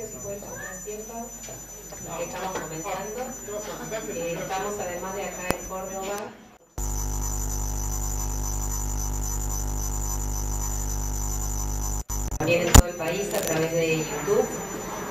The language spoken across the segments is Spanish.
espacio, si pueden tomar asiento, que estamos comenzando. Estamos además de acá en Córdoba. También en todo el país a través de YouTube.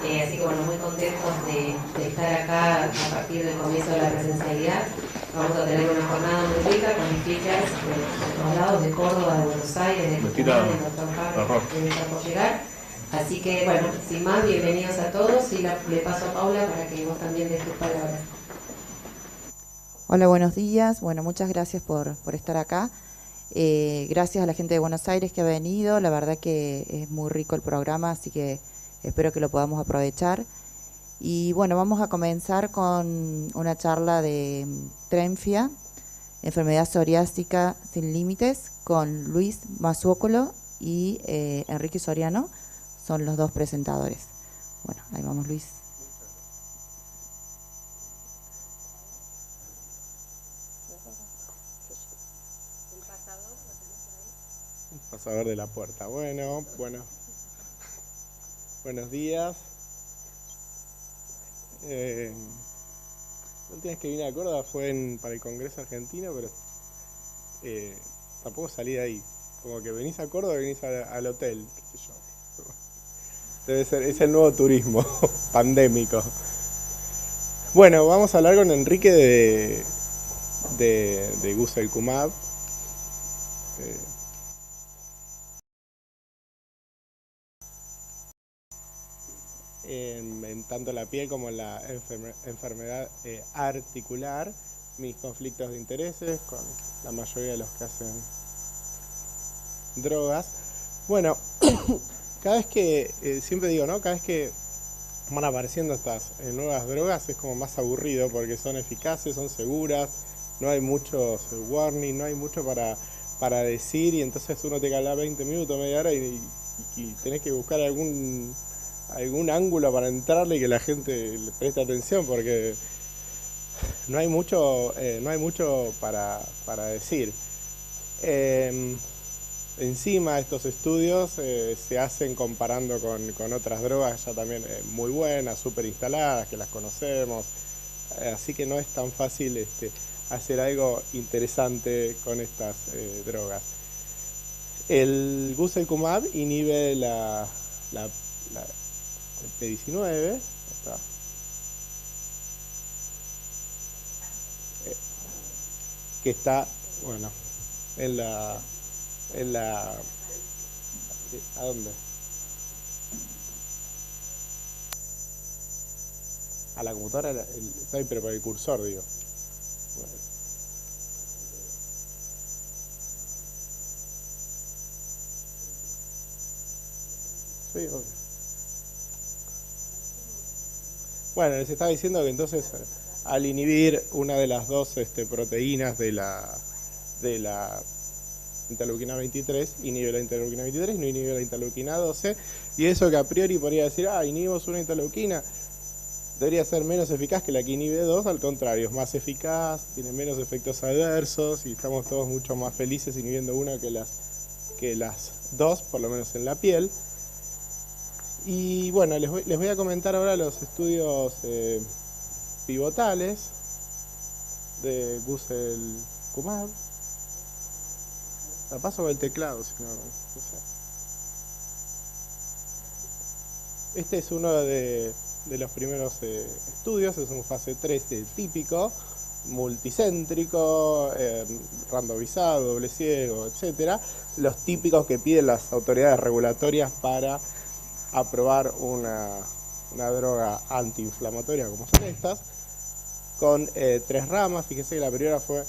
Así que bueno, muy contentos de estar acá a partir del comienzo de la presencialidad. Vamos a tener una jornada muy rica con speakers de todos lados, de Córdoba, de Buenos Aires, de Tucumán, del doctor Carlos, que está por llegar. Así que bueno, sin más, bienvenidos a todos y le paso a Paula para que vos también des tus palabras. Hola, buenos días. Bueno, muchas gracias por estar acá. Gracias a la gente de Buenos Aires que ha venido. La verdad que es muy rico el programa, así que espero que lo podamos aprovechar. Y bueno, vamos a comenzar con una charla de Trenfia, enfermedad psoriásica sin límites, con Luis Mazzuccolo y Enrique Soriano. Son los dos presentadores. Bueno, ahí vamos, Luis. Pasador de la puerta. Bueno. Buenos días. La última vez que vine a Córdoba fue para el Congreso Argentino, pero tampoco salí de ahí. Como que venís a Córdoba y venís al hotel, qué sé yo. Debe ser, es el nuevo turismo pandémico. Bueno, vamos a hablar con Enrique de Guselkumab. En tanto la piel como la enfermedad articular, mis conflictos de intereses con la mayoría de los que hacen drogas. Bueno, cada vez que, siempre digo, ¿no? Cada vez que van apareciendo estas nuevas drogas es como más aburrido porque son eficaces, son seguras, no hay muchos warning, no hay mucho para decir y entonces uno te habla 20 minutos, media hora y tenés que buscar algún ángulo para entrarle y que la gente le preste atención porque no hay mucho para decir. Encima estos estudios se hacen comparando con otras drogas ya también muy buenas, súper instaladas, que las conocemos, así que no es tan fácil hacer algo interesante con estas drogas. El Guselkumab inhibe el P19, está. Que está, bueno, ¿a dónde? A la computadora, está ahí, pero por el cursor, digo. Bueno. Sí, obvio. Bueno, les estaba diciendo que entonces al inhibir una de las dos proteínas de la interleuquina 23, inhibe la interleuquina 23, no inhibe la interleuquina 12, y eso que a priori podría decir, inhibimos una interleuquina, debería ser menos eficaz que la que inhibe 2, al contrario, es más eficaz, tiene menos efectos adversos, y estamos todos mucho más felices inhibiendo una que las dos, por lo menos en la piel. Y bueno, les voy a comentar ahora los estudios pivotales de Guselkumab. La paso con el teclado, si no sé. Este es uno de los primeros estudios, es un fase 3 típico, multicéntrico, randomizado, doble ciego, etcétera. Los típicos que piden las autoridades regulatorias para aprobar una droga antiinflamatoria como son estas, con 3 ramas. Fíjense que la primera fue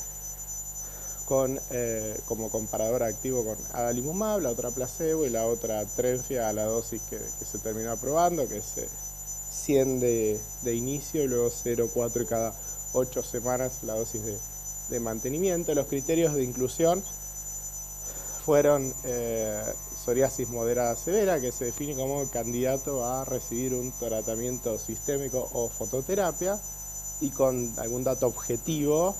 como comparador activo con adalimumab, la otra placebo y la otra Trenfia a la dosis que se terminó aprobando, que es 100 de inicio y luego 0,4 cada 8 semanas la dosis de mantenimiento. Los criterios de inclusión fueron psoriasis moderada severa, que se define como candidato a recibir un tratamiento sistémico o fototerapia, y con algún dato objetivo,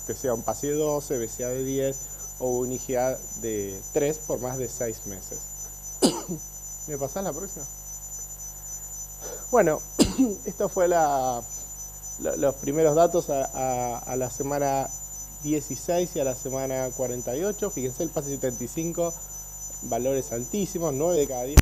que sea un PASI de 12, BCA de 10 o un IgA de 3 por más de 6 meses. ¿Me pasás la próxima? Bueno, esto fue los primeros datos a la semana 16 y a la semana 48. Fíjense, el PASI 75, valores altísimos, 9 de cada 10.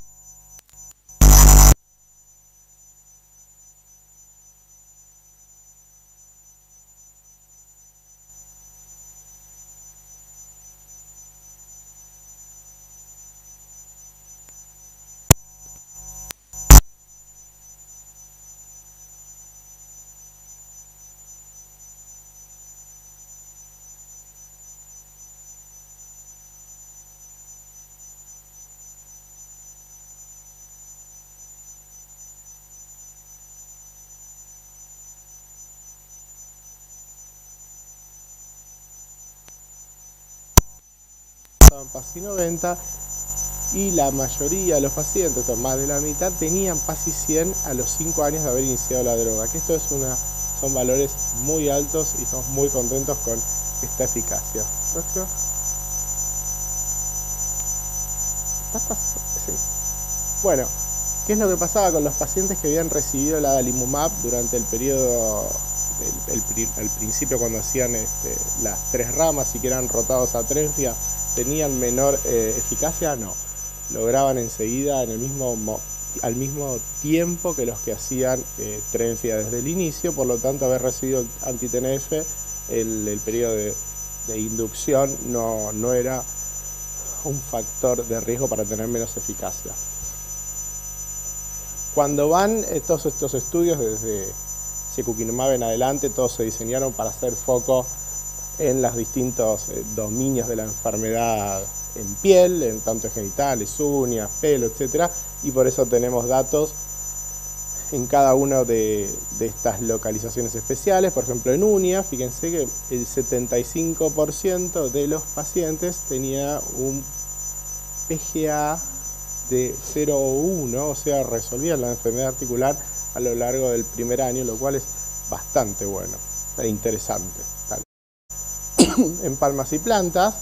PASI 90 y la mayoría de los pacientes, más de la mitad, tenían PASI 100 a los 5 años de haber iniciado la droga, que esto son valores muy altos y estamos muy contentos con esta eficacia. ¿Próximo? Sí. Bueno, ¿qué es lo que pasaba con los pacientes que habían recibido la adalimumab durante el periodo al principio, cuando hacían las 3 ramas y que eran rotados a Trenfia? ¿Tenían menor eficacia? No. Lograban enseguida al mismo tiempo que los que hacían Trenfia desde el inicio, por lo tanto haber recibido anti-TNF, el periodo de inducción no era un factor de riesgo para tener menos eficacia. Cuando van todos estos estudios desde secukinumab en adelante, todos se diseñaron para hacer foco en los distintos dominios de la enfermedad en piel, en tanto genitales, uñas, pelo, etc. Y por eso tenemos datos en cada una de estas localizaciones especiales. Por ejemplo, en uñas, fíjense que el 75% de los pacientes tenía un PGA de 0 o 1, o sea, resolvían la enfermedad articular a lo largo del primer año, lo cual es bastante bueno e interesante. En palmas y plantas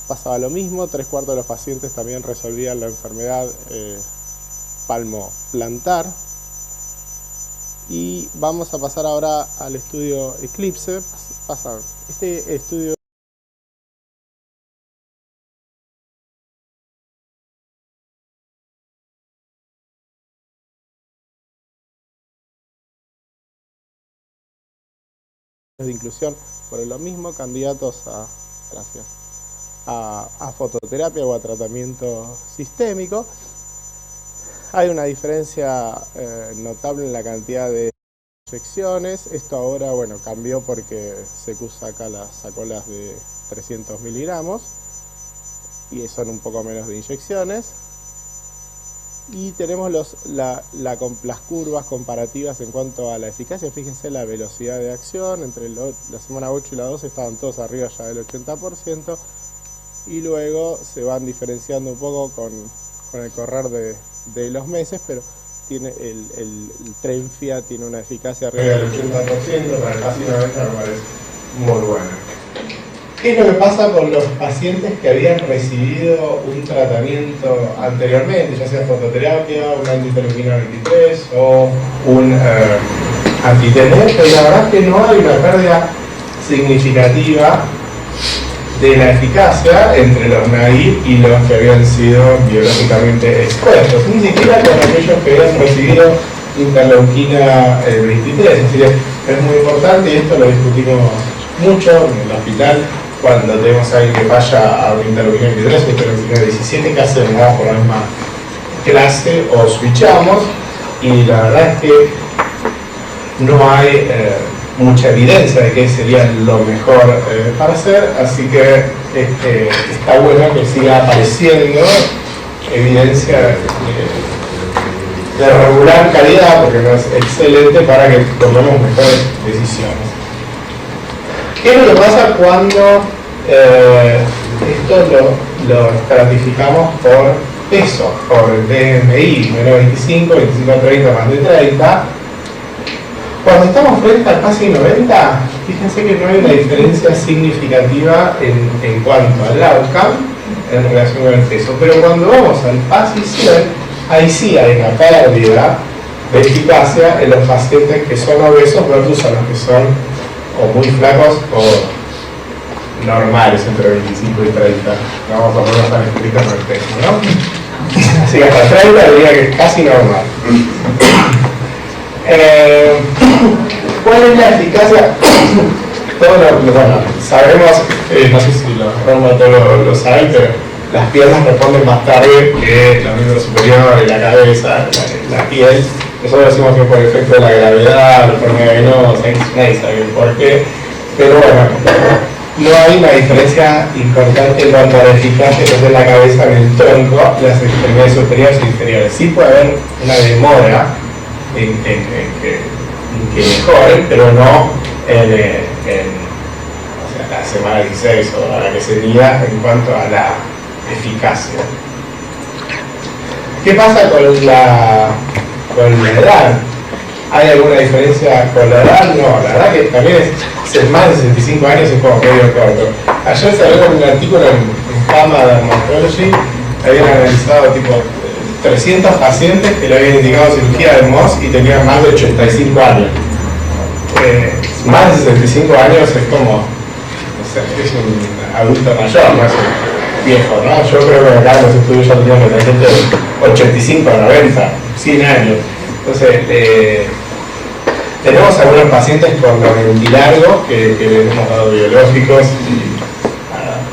pasaba lo mismo, 3/4 de los pacientes también resolvían la enfermedad palmo-plantar. Y vamos a pasar ahora al estudio Eclipse. Este estudio de inclusión por lo mismo, candidatos a fototerapia o a tratamiento sistémico. Hay una diferencia notable en la cantidad de inyecciones. Esto ahora, bueno, cambió porque Secu sacó las de 300 miligramos y son un poco menos de inyecciones. Y tenemos las curvas comparativas en cuanto a la eficacia. Fíjense la velocidad de acción. Entre la semana 8 y la 12 estaban todos arriba ya del 80%. Y luego se van diferenciando un poco con el correr de los meses, pero tiene el Trenfia tiene una eficacia arriba del 80%, para el PASI 90 me parece muy buena. ¿Qué es lo que pasa con los pacientes que habían recibido un tratamiento anteriormente, ya sea fototerapia, una anti-interleuquina 23 o un anti-TNF? La verdad es que no hay una pérdida significativa de la eficacia entre los naive y los que habían sido biológicamente expuestos, ni siquiera con aquellos que habían recibido interleuquina 23. Así que es muy importante, y esto lo discutimos mucho en el hospital cuando tenemos a alguien que vaya a una interleuquina 23 o interleuquina 17, que hacemos, vamos por la misma clase o switchamos, y la verdad es que no hay mucha evidencia de que sería lo mejor para hacer, así que está bueno que siga apareciendo evidencia de regular calidad, porque no es excelente, para que tomemos mejores decisiones. ¿Qué es lo que pasa cuando esto lo estratificamos por peso, por el BMI, menos 25, 25 a 30, más de 30? Cuando estamos frente al PASI 90, fíjense que no hay una diferencia significativa en cuanto al outcome en relación con el peso, pero cuando vamos al PASI 100, ahí sí hay una pérdida de eficacia en los pacientes que son obesos versus a los que son o muy flacos o normales entre 25 y 30. No vamos a poner tan estrictos en el texto, ¿no? Así que hasta 30 diría que es casi normal. ¿Cuál es la eficacia? Bueno, sabemos, no sé si los reumatólogos lo saben, pero las piernas responden más tarde que los miembros superiores, la cabeza, la piel. Nosotros decimos que por efecto de la gravedad, la enfermedad venosa, nadie sabe por qué, pero bueno, no hay una diferencia importante en cuanto a la eficacia que es de la cabeza en el tronco, las extremidades superiores e inferiores. Sí puede haber una demora en que mejoren, pero no en la semana 16 o a la que se mida en cuanto a la eficacia. ¿Qué pasa con la edad? ¿Hay alguna diferencia con la edad? No, la verdad que también es más de 65 años es como medio corto. Ayer salió con un artículo en JAMA Dermatology, habían analizado tipo 300 pacientes que le habían indicado cirugía de MOS y tenían más de 85 años. Más de 65 años es como, no sé, es un adulto mayor, no es un viejo, ¿no? Yo creo que acá en los estudios ya teníamos gente de 85, 90, 100 años. Entonces, tenemos algunos pacientes con la largo que les hemos dado biológicos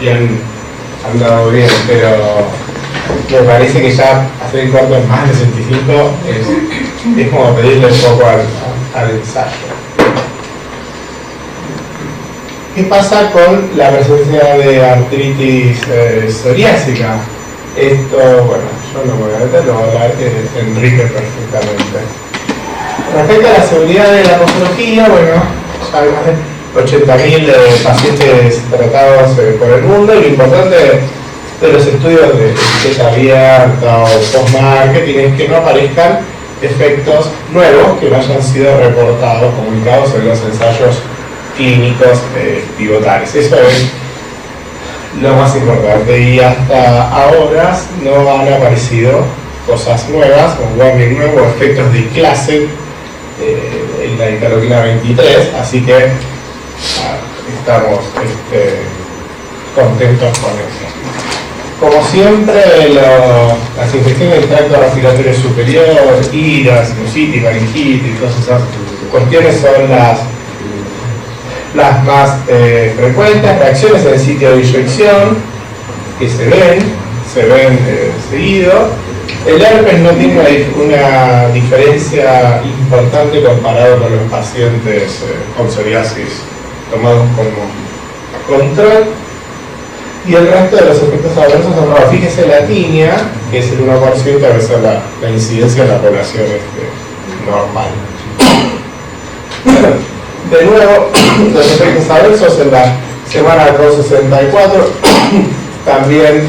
y han dado bien, pero me parece que ya hacer el corto en más de 65 es como pedirle un poco al ensayo. ¿Qué pasa con la presencia de artritis psoriásica? Esto, bueno, yo no me voy a meter, lo va a hablar Enrique perfectamente. Respecto a la seguridad de la posología, bueno, ya hay más de 80.000 pacientes tratados por el mundo, y lo importante de los estudios de etiqueta abierta o post-marketing es que no aparezcan efectos nuevos que no hayan sido reportados, comunicados en los ensayos clínicos pivotales. Eso es lo más importante, y hasta ahora no han aparecido cosas nuevas o warning nuevo, efectos de clase en la interleuquina 23, así que estamos contentos con eso. Como siempre, las infecciones del tracto respiratorio superior, ira, sinusitis, faringitis, todas esas cuestiones son las más frecuentes. Reacciones en el sitio de inyección que se ven seguido. El herpes no tiene una diferencia importante comparado con los pacientes con psoriasis tomados como control. Y el resto de los efectos adversos son nuevos. Fíjese la tinea, que es el 1%, a veces la incidencia en la población normal. De nuevo, los efectos adversos en la semana 264 también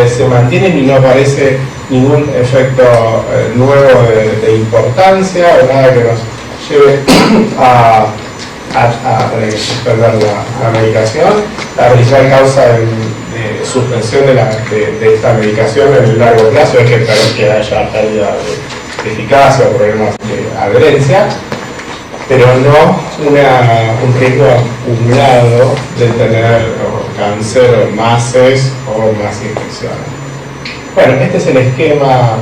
se mantienen y no aparece ningún efecto nuevo de importancia o nada que nos lleve a suspender la medicación. La principal causa de suspensión de esta medicación en el largo plazo es que haya pérdida de eficacia o problemas de adherencia, pero no un riesgo acumulado de tener cáncer o masas o más infecciones. Bueno, este es el esquema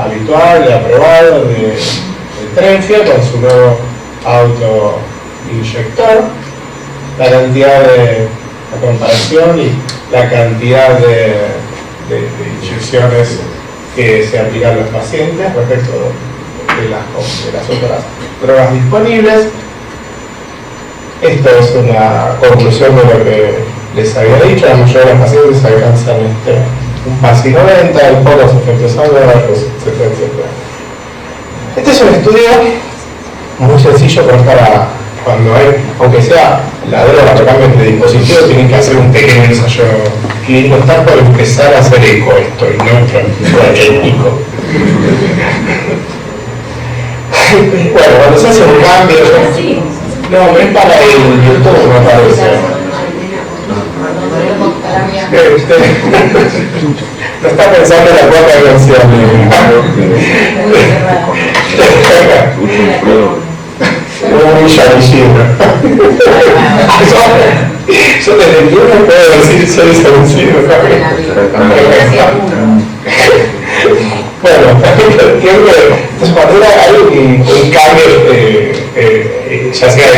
habitual y aprobado de Trenfia con su nuevo autoinyector. La cantidad de la comparación y la cantidad de inyecciones que se aplican a los pacientes respecto de las otras drogas disponibles. Esto es una conclusión de lo que les había dicho. La mayoría de los pacientes alcanzan un PASI 90, hay pocos efectos adversos, etcétera, etcétera. Este es un estudio muy sencillo, pero para cuando hay, aunque sea la droga, que cambian de dispositivo, tienen que hacer un pequeño ensayo clínico. Está por empezar a hacer eco esto y no el pico. Bueno, cuando se hace un cambio, no es para el YouTube, me parece. No está pensando en la cuota comercial. Muy llamillero. Yo desde el lunes puedo decir soy sencillo. Bueno, entonces cuando era algo un cambio, ya sea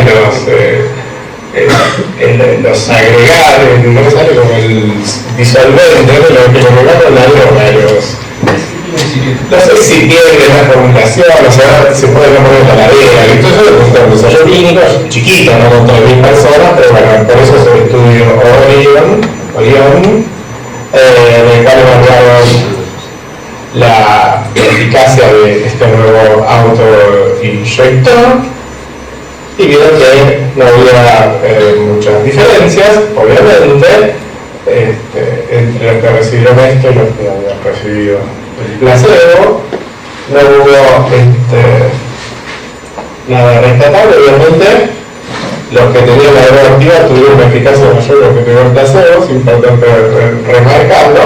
en los agregados, no me sale como el disolvente, lo que le agregaron la droga, no sé si tiene la formulación, o sea, se puede poner la ladera, entonces yo le un ensayo clínico chiquito, no con todas 10 personas, pero bueno, por eso es el estudio Orion, en el cual evaluaron la eficacia de este nuevo autoinyector y vieron que no había muchas diferencias, obviamente, entre los que recibieron esto y los que habían recibido el placebo. No hubo nada rescatable, obviamente. Los que tenían la droga activa tuvieron una eficacia mayor que los que tuvieron el placebo, es importante remarcarlo.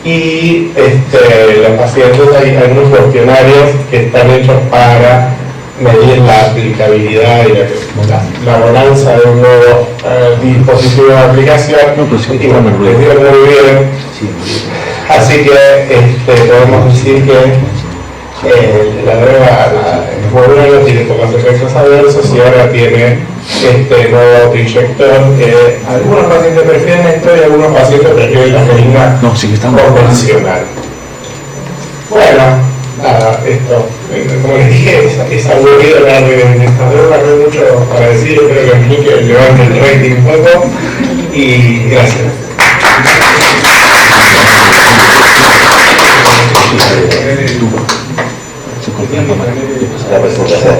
Y los pacientes, hay algunos cuestionarios que están hechos para medir la aplicabilidad y la bonanza de un nuevo dispositivo de aplicación. Y bueno, les dio muy bien. Así que podemos decir que la droga en no tiene pocos efectos adversos y ahora tiene este nuevo autoinyector. Algunos pacientes prefieren esto y algunos pacientes prefieren la jeringa convencional. Bueno, nada, esto, como les dije, es aburrido hablar de esta droga, no hay mucho para decir, espero que Enrique levante el rating un poco y gracias. La presentación.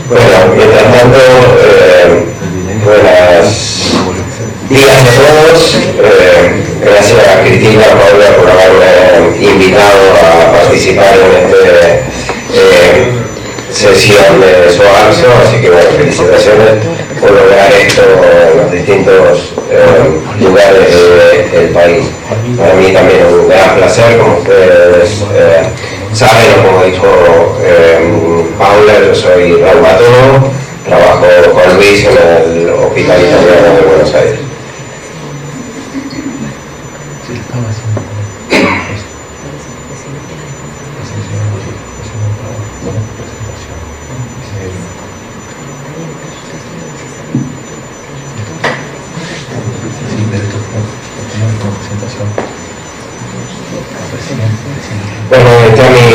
Bueno, mientras tanto, buenos días a todos. Gracias a Cristina y Paula por haberme invitado a participar en esta sesión de SOARSO, así que bueno, felicitaciones por lograr esto en los distintos lugares del país. Para mí también es un gran placer, como ustedes saben, o como dijo Paula, yo soy reumatólogo, trabajo con Luis en el Hospital Italiano de Buenos Aires. Bueno, esta es mi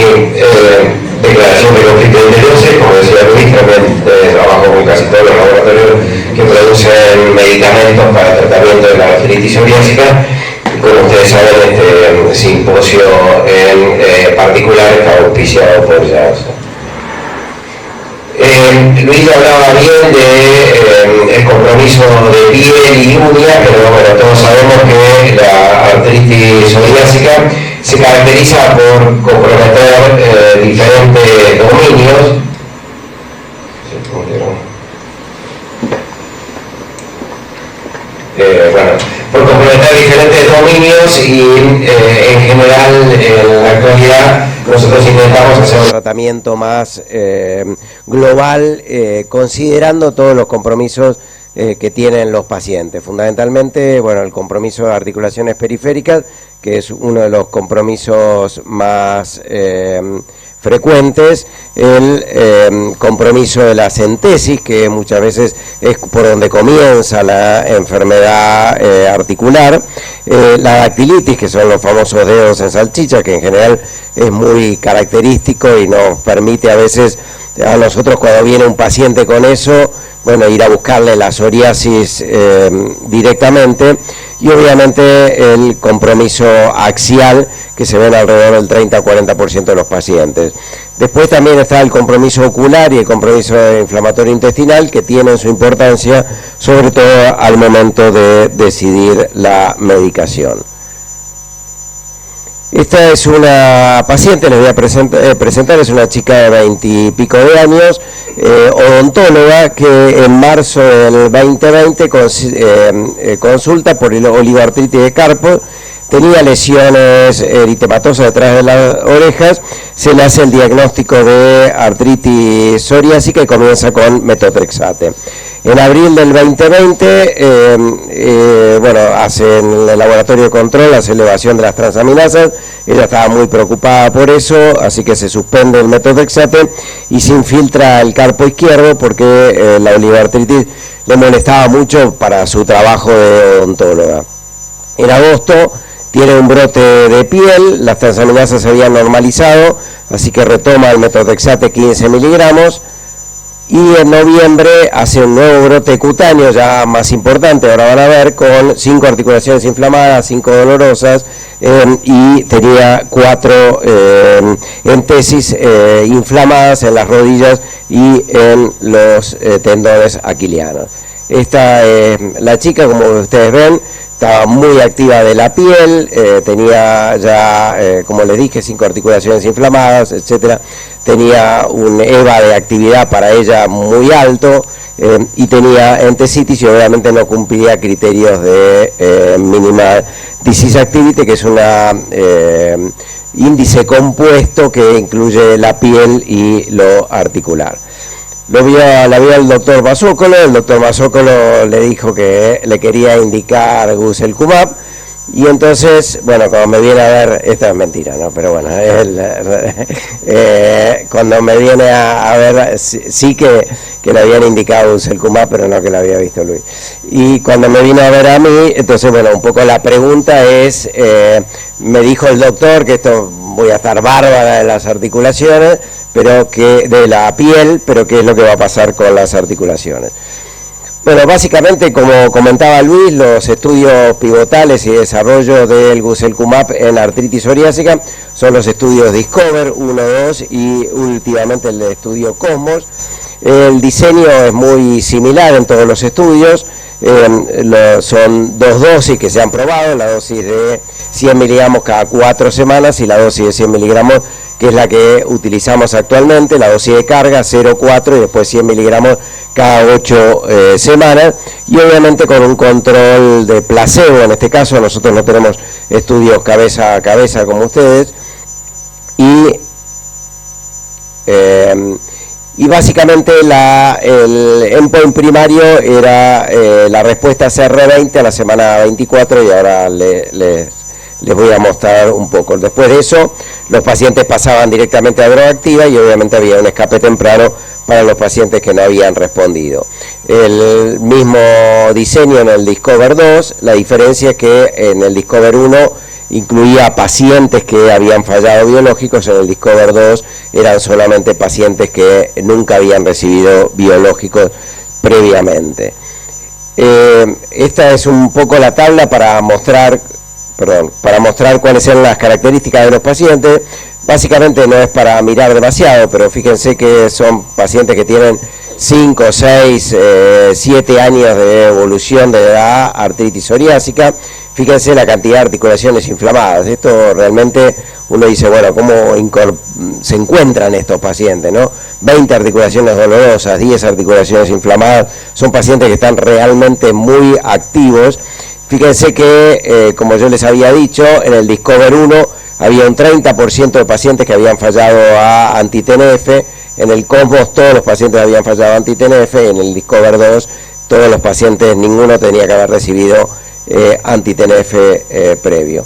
declaración de conflicto de intereses. Como decía Luis, también trabajo con casi todos los laboratorios que producen medicamentos para tratamiento de la artritis psoriásica. Como ustedes saben, este simposio en particular está auspiciado por JASA. Luis hablaba bien de el compromiso de piel y uña, pero bueno, todos sabemos que la artritis psoriásica se caracteriza por comprometer diferentes dominios. Por comprometer diferentes dominios y en general en la actualidad nosotros intentamos hacer un tratamiento más global, considerando todos los compromisos que tienen los pacientes. Fundamentalmente, bueno, el compromiso de articulaciones periféricas, que es uno de los compromisos más frecuentes, el compromiso de la centesis, que muchas veces es por donde comienza la enfermedad articular, la dactilitis, que son los famosos dedos en salchicha, que en general es muy característico y nos permite a veces a nosotros, cuando viene un paciente con eso, bueno, ir a buscarle la psoriasis directamente, y obviamente el compromiso axial, que se ve alrededor del 30-40% de los pacientes. Después también está el compromiso ocular y el compromiso inflamatorio intestinal, que tienen su importancia, sobre todo al momento de decidir la medicación. Esta es una paciente, les voy a presentar, es una chica de 20 y pico de años, odontóloga, que en marzo del 2020 consulta por oligoartritis de carpo, tenía lesiones eritematosas detrás de las orejas, se le hace el diagnóstico de artritis psoriásica y comienza con metotrexate. En abril del 2020, hace en el laboratorio de control, hace elevación de las transaminasas, ella estaba muy preocupada por eso, así que se suspende el metotrexate y se infiltra el carpo izquierdo porque la oligoartritis le molestaba mucho para su trabajo de odontóloga. En agosto tiene un brote de piel, las transaminasas se habían normalizado, así que retoma el metotrexate 15 miligramos, y en noviembre hace un nuevo brote cutáneo ya más importante, ahora van a ver, con 5 articulaciones inflamadas, 5 dolorosas, y tenía 4 entesis inflamadas en las rodillas y en los tendones aquilianos. Esta la chica, como ustedes ven, estaba muy activa de la piel, tenía ya, como les dije, 5 articulaciones inflamadas, etcétera. Tenía un EVA de actividad para ella muy alto y tenía entesitis y obviamente no cumplía criterios de minimal disease activity, que es una índice compuesto que incluye la piel y lo articular. La vio el doctor Basócolo, el doctor Basócolo le dijo que le quería indicar Guselkumab, y entonces, bueno, cuando me viene a ver, esta es mentira, ¿no? Pero bueno, cuando me viene a ver, sí que le habían indicado Guselkumab, pero no que lo había visto Luis. Y cuando me vino a ver a mí, entonces, bueno, un poco la pregunta es, me dijo el doctor que esto voy a estar bárbara de las articulaciones, pero que de la piel, pero qué es lo que va a pasar con las articulaciones. Bueno, básicamente, como comentaba Luis, los estudios pivotales y desarrollo del Guselkumab en artritis psoriásica son los estudios Discover 1, 2 y últimamente el estudio Cosmos. El diseño es muy similar en todos los estudios, son 2 dosis que se han probado, la dosis de 100 miligramos cada 4 semanas y la dosis de 100 miligramos que es la que utilizamos actualmente, la dosis de carga 0,4 y después 100 miligramos cada 8 semanas, y obviamente con un control de placebo. En este caso nosotros no tenemos estudios cabeza a cabeza como ustedes, y básicamente el endpoint primario era la respuesta CR20 a la semana 24, y ahora les voy a mostrar un poco. Después de eso, los pacientes pasaban directamente a droga activa y obviamente había un escape temprano para los pacientes que no habían respondido. El mismo diseño en el Discover 2, la diferencia es que en el Discover 1 incluía pacientes que habían fallado biológicos, en el Discover 2 eran solamente pacientes que nunca habían recibido biológicos previamente. Esta es un poco la tabla para mostrar cuáles eran las características de los pacientes. Básicamente no es para mirar demasiado, pero fíjense que son pacientes que tienen 5, 6, 7 años de evolución de la artritis psoriásica. Fíjense la cantidad de articulaciones inflamadas. Esto realmente uno dice, bueno, ¿cómo se encuentran estos pacientes, no? 20 articulaciones dolorosas, 10 articulaciones inflamadas. Son pacientes que están realmente muy activos. Fíjense que, como yo les había dicho, en el Discover 1 había un 30% de pacientes que habían fallado a anti-TNF, en el Cosmos todos los pacientes habían fallado a anti-TNF, y en el Discover 2 todos los pacientes, ninguno tenía que haber recibido anti-TNF previo.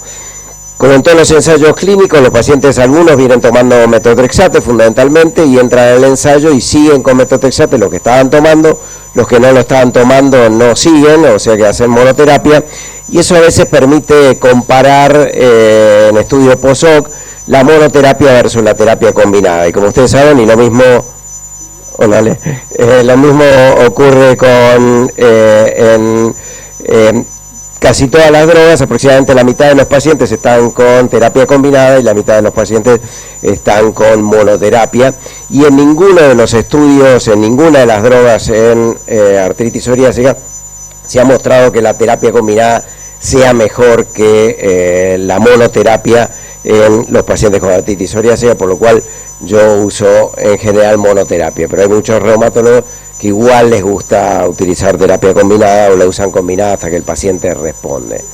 Como en todos los ensayos clínicos, los pacientes, algunos vienen tomando metotrexate fundamentalmente y entran al ensayo y siguen con metotrexate los que estaban tomando, los que no lo estaban tomando no siguen, o sea que hacen monoterapia, y eso a veces permite comparar en estudios post-hoc la monoterapia versus la terapia combinada. Y como ustedes saben, y lo mismo ocurre con casi todas las drogas, aproximadamente la mitad de los pacientes están con terapia combinada y la mitad de los pacientes están con monoterapia, y en ninguno de los estudios, en ninguna de las drogas en artritis psoriásica se ha mostrado que la terapia combinada sea mejor que la monoterapia en los pacientes con artritis psoriásica, por lo cual yo uso en general monoterapia, pero hay muchos reumatólogos que igual les gusta utilizar terapia combinada o la usan combinada hasta que el paciente responde.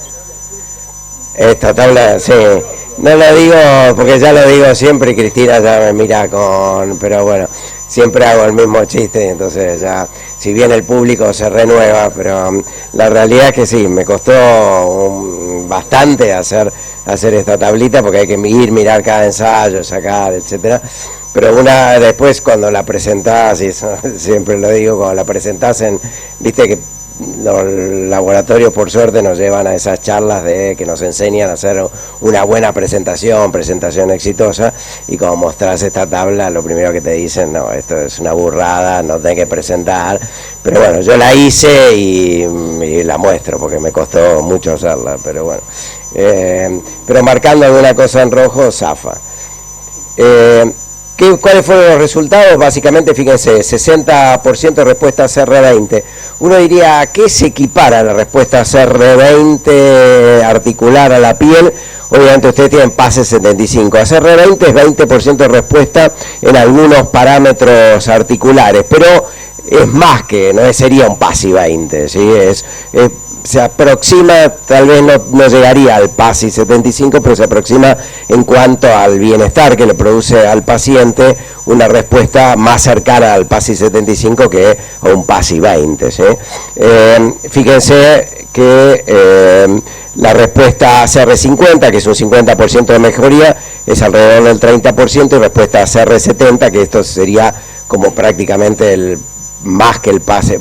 Esta tabla, sí, no lo digo porque ya lo digo siempre y Cristina ya me mira pero bueno, siempre hago el mismo chiste, entonces ya, si bien el público se renueva, pero la realidad es que sí, me costó bastante hacer esta tablita porque hay que mirar cada ensayo, sacar, etcétera. Pero después cuando la presentás, y eso siempre lo digo, cuando la presentás viste que los laboratorios por suerte nos llevan a esas charlas que nos enseñan a hacer una buena presentación exitosa, y cuando mostrás esta tabla lo primero que te dicen, no, esto es una burrada, no tenés que presentar, pero bueno, yo la hice y la muestro porque me costó mucho hacerla, pero bueno, pero marcando alguna cosa en rojo, zafa. ¿Cuáles fueron los resultados? Básicamente, fíjense, 60% respuesta CR20. Uno diría, ¿a qué se equipara la respuesta CR20 articular a la piel? Obviamente ustedes tienen PASI 75. A CR20 es 20% de respuesta en algunos parámetros articulares, pero es más que, no sería un PASI 20, ¿sí? Se aproxima, tal vez no llegaría al PASI 75, pero se aproxima en cuanto al bienestar que le produce al paciente una respuesta más cercana al PASI 75 que a un PASI 20, ¿sí? Fíjense que la respuesta a CR50, que es un 50% de mejoría, es alrededor del 30%, y respuesta a CR70, que esto sería como prácticamente más que el PASI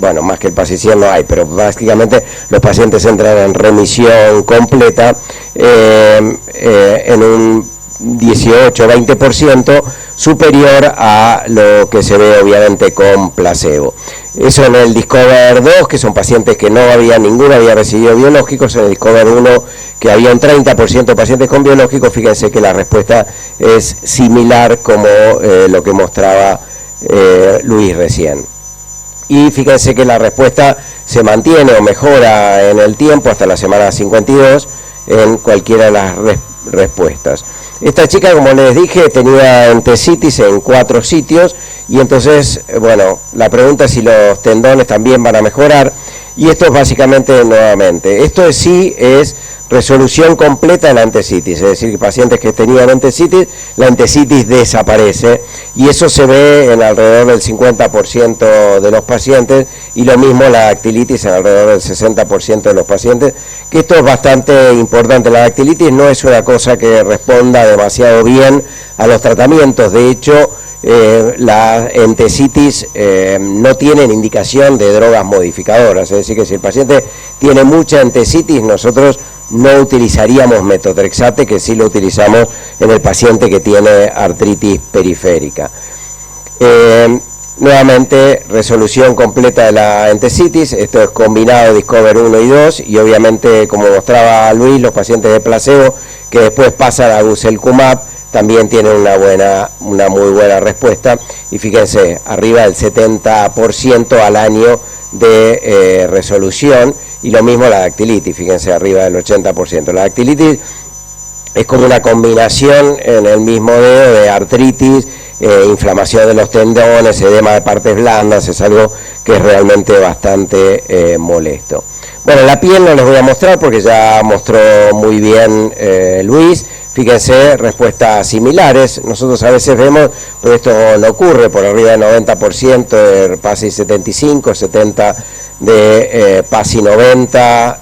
100 no hay, pero prácticamente los pacientes entran en remisión completa en un 18-20% superior a lo que se ve obviamente con placebo. Eso en el Discover 2, que son pacientes que ninguno había recibido biológicos. En el Discover 1, que había un 30% de pacientes con biológicos, fíjense que la respuesta es similar como lo que mostraba Luis recién. Y fíjense que la respuesta se mantiene o mejora en el tiempo hasta la semana 52 en cualquiera de las respuestas. Esta chica, como les dije, tenía entesitis en 4 sitios, y entonces, bueno, la pregunta es si los tendones también van a mejorar, y esto es básicamente, nuevamente, esto es resolución completa de la entesitis, es decir, que pacientes que tenían entesitis, la entesitis desaparece, y eso se ve en alrededor del 50% de los pacientes, y lo mismo la dactilitis en alrededor del 60% de los pacientes, que esto es bastante importante. La dactilitis no es una cosa que responda demasiado bien a los tratamientos, de hecho, la entesitis no tienen indicación de drogas modificadoras, es decir, que si el paciente tiene mucha entesitis, nosotros no utilizaríamos metotrexate, que sí lo utilizamos en el paciente que tiene artritis periférica. Nuevamente, resolución completa de la entesitis, esto es combinado Discover 1 y 2, y obviamente, como mostraba Luis, los pacientes de placebo que después pasan a Guselkumab también tienen una muy buena respuesta, y fíjense, arriba del 70% al año de resolución, y lo mismo la dactilitis, fíjense, arriba del 80%. La dactilitis es como una combinación en el mismo dedo de artritis, inflamación de los tendones, edema de partes blandas, es algo que es realmente bastante molesto. Bueno, la piel no les voy a mostrar porque ya mostró muy bien Luis. Fíjense, respuestas similares. Nosotros a veces vemos, pero esto no ocurre, por arriba del 90% de PASI 75, 70% de PASI 90,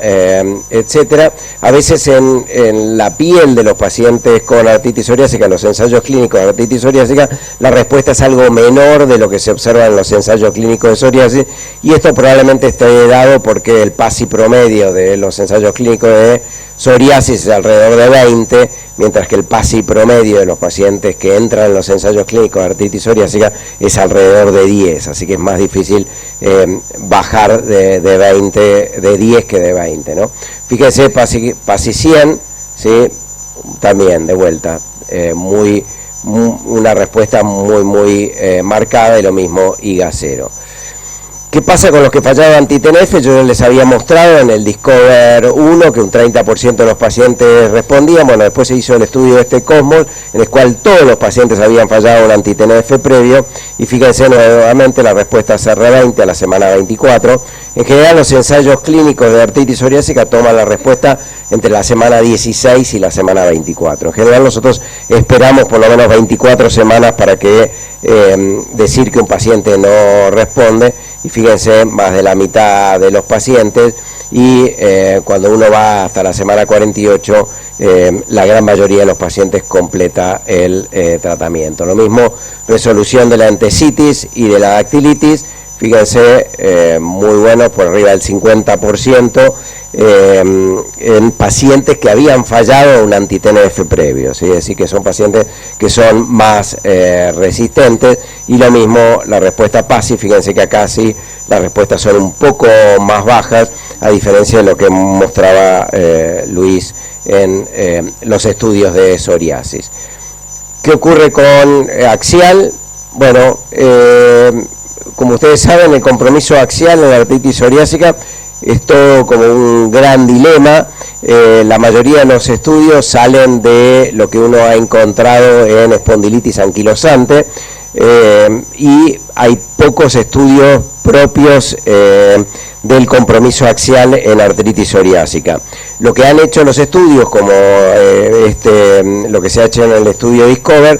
etcétera. A veces en la piel de los pacientes con artritis psoriásica, en los ensayos clínicos de artritis psoriásica, la respuesta es algo menor de lo que se observa en los ensayos clínicos de psoriasis, y esto probablemente esté dado porque el PASI promedio de los ensayos clínicos de psoriasis es alrededor de 20, mientras que el PASI promedio de los pacientes que entran en los ensayos clínicos de artritis psoriásica es alrededor de 10, así que es más difícil bajar de 10 que de 20, ¿no? Fíjense, PASI 100, ¿sí? También de vuelta, una respuesta muy marcada, y lo mismo IGA 0. ¿Qué pasa con los que fallaban anti-TNF? Yo les había mostrado en el Discover 1 que un 30% de los pacientes respondían. Bueno, después se hizo el estudio de este Cosmos, en el cual todos los pacientes habían fallado un anti-TNF previo, y fíjense nuevamente la respuesta CR20 a la semana 24. En general, los ensayos clínicos de artritis psoriásica toman la respuesta entre la semana 16 y la semana 24. En general, nosotros esperamos por lo menos 24 semanas para que decir que un paciente no responde, y fíjense, más de la mitad de los pacientes, y cuando uno va hasta la semana 48, la gran mayoría de los pacientes completa el tratamiento. Lo mismo, resolución de la entesitis y de la dactilitis, fíjense, muy bueno, por arriba del 50%, en pacientes que habían fallado un anti-TNF previo, ¿sí? Es decir, que son pacientes que son más resistentes, y lo mismo la respuesta PASI, fíjense que acá sí las respuestas son un poco más bajas, a diferencia de lo que mostraba Luis en los estudios de psoriasis. ¿Qué ocurre con axial? Bueno, como ustedes saben, el compromiso axial en la artritis psoriásica es todo como un gran dilema. La mayoría de los estudios salen de lo que uno ha encontrado en espondilitis anquilosante, y hay pocos estudios propios del compromiso axial en artritis psoriásica. Lo que han hecho los estudios, como lo que se ha hecho en el estudio Discover,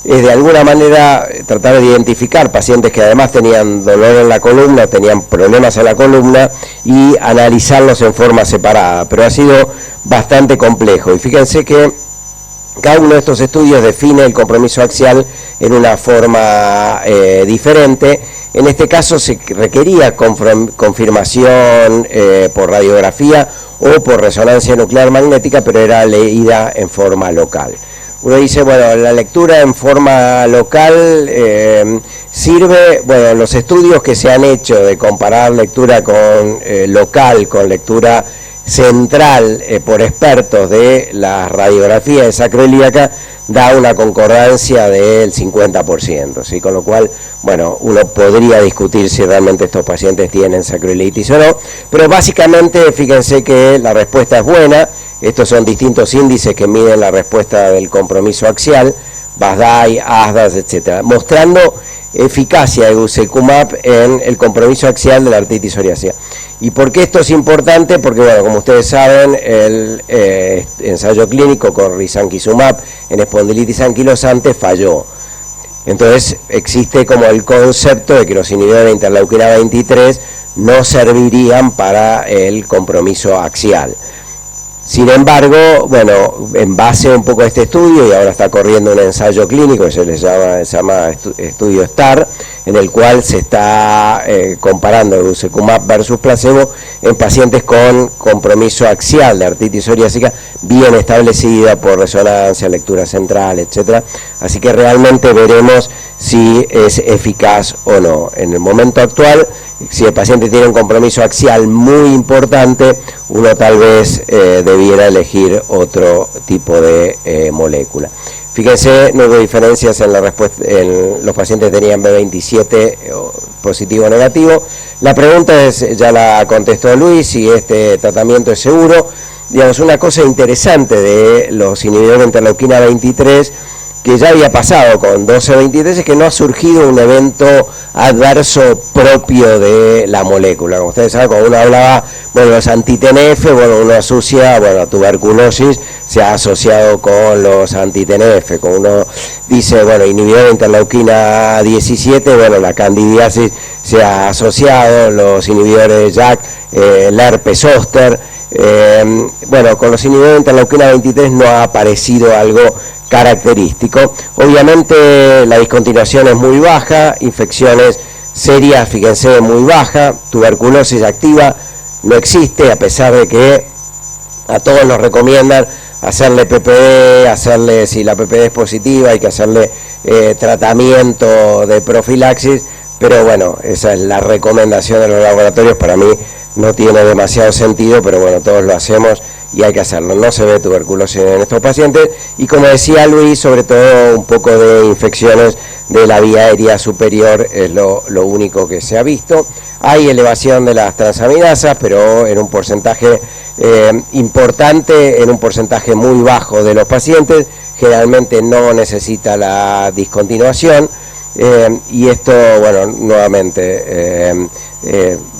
es de alguna manera tratar de identificar pacientes que además tenían dolor en la columna, tenían problemas en la columna, y analizarlos en forma separada, pero ha sido bastante complejo. Y fíjense que cada uno de estos estudios define el compromiso axial en una forma diferente. En este caso se requería confirmación por radiografía o por resonancia nuclear magnética, pero era leída en forma local. Uno dice, bueno, la lectura en forma local sirve, bueno, los estudios que se han hecho de comparar lectura con local con lectura central por expertos de la radiografía de sacroiliaca, da una concordancia del 50%, ¿sí? Con lo cual, bueno, uno podría discutir si realmente estos pacientes tienen sacroiliitis o no, pero básicamente fíjense que la respuesta es buena. Estos son distintos índices que miden la respuesta del compromiso axial, BASDAI, ASDAS, etcétera, mostrando eficacia de guselkumab en el compromiso axial de la artritis psoriásica. ¿Y por qué esto es importante? Porque, bueno, como ustedes saben, el ensayo clínico con risankizumab en espondilitis anquilosante falló. Entonces existe como el concepto de que los inhibidores de interleuquina 23 no servirían para el compromiso axial. Sin embargo, bueno, en base un poco a este estudio, y ahora está corriendo un ensayo clínico que se llama estudio STAR, en el cual se está comparando guselkumab versus placebo en pacientes con compromiso axial de artritis psoriásica bien establecida por resonancia, lectura central, etcétera. Así que realmente veremos si es eficaz o no. En el momento actual, si el paciente tiene un compromiso axial muy importante, uno tal vez debiera elegir otro tipo de molécula. Fíjense, no hubo diferencias en la respuesta, los pacientes tenían B27 positivo o negativo. La pregunta es, ya la contestó Luis, si este tratamiento es seguro. Digamos, una cosa interesante de los inhibidores de interleuquina 23, que ya había pasado con 1223, es que no ha surgido un evento adverso propio de la molécula. Como ustedes saben, cuando uno hablaba, bueno, los anti-TNF, bueno, uno asocia, bueno, tuberculosis se ha asociado con los anti-TNF. Cuando uno dice, bueno, inhibidor de interleuquina 17, bueno, la candidiasis se ha asociado, los inhibidores de JAK, el herpes zóster. Bueno, con los inhibidores de interleuquina 23 no ha aparecido algo característico. Obviamente la discontinuación es muy baja, infecciones serias, fíjense, muy baja, tuberculosis activa no existe, a pesar de que a todos nos recomiendan hacerle PPD, hacerle, si la PPD es positiva, hay que hacerle tratamiento de profilaxis, pero bueno, esa es la recomendación de los laboratorios. Para mí no tiene demasiado sentido, pero bueno, todos lo hacemos y hay que hacerlo. No se ve tuberculosis en estos pacientes, y como decía Luis, sobre todo un poco de infecciones de la vía aérea superior es lo único que se ha visto. Hay elevación de las transaminasas, pero en un porcentaje importante, en un porcentaje muy bajo de los pacientes. Generalmente no necesita la discontinuación, y esto, bueno, nuevamente,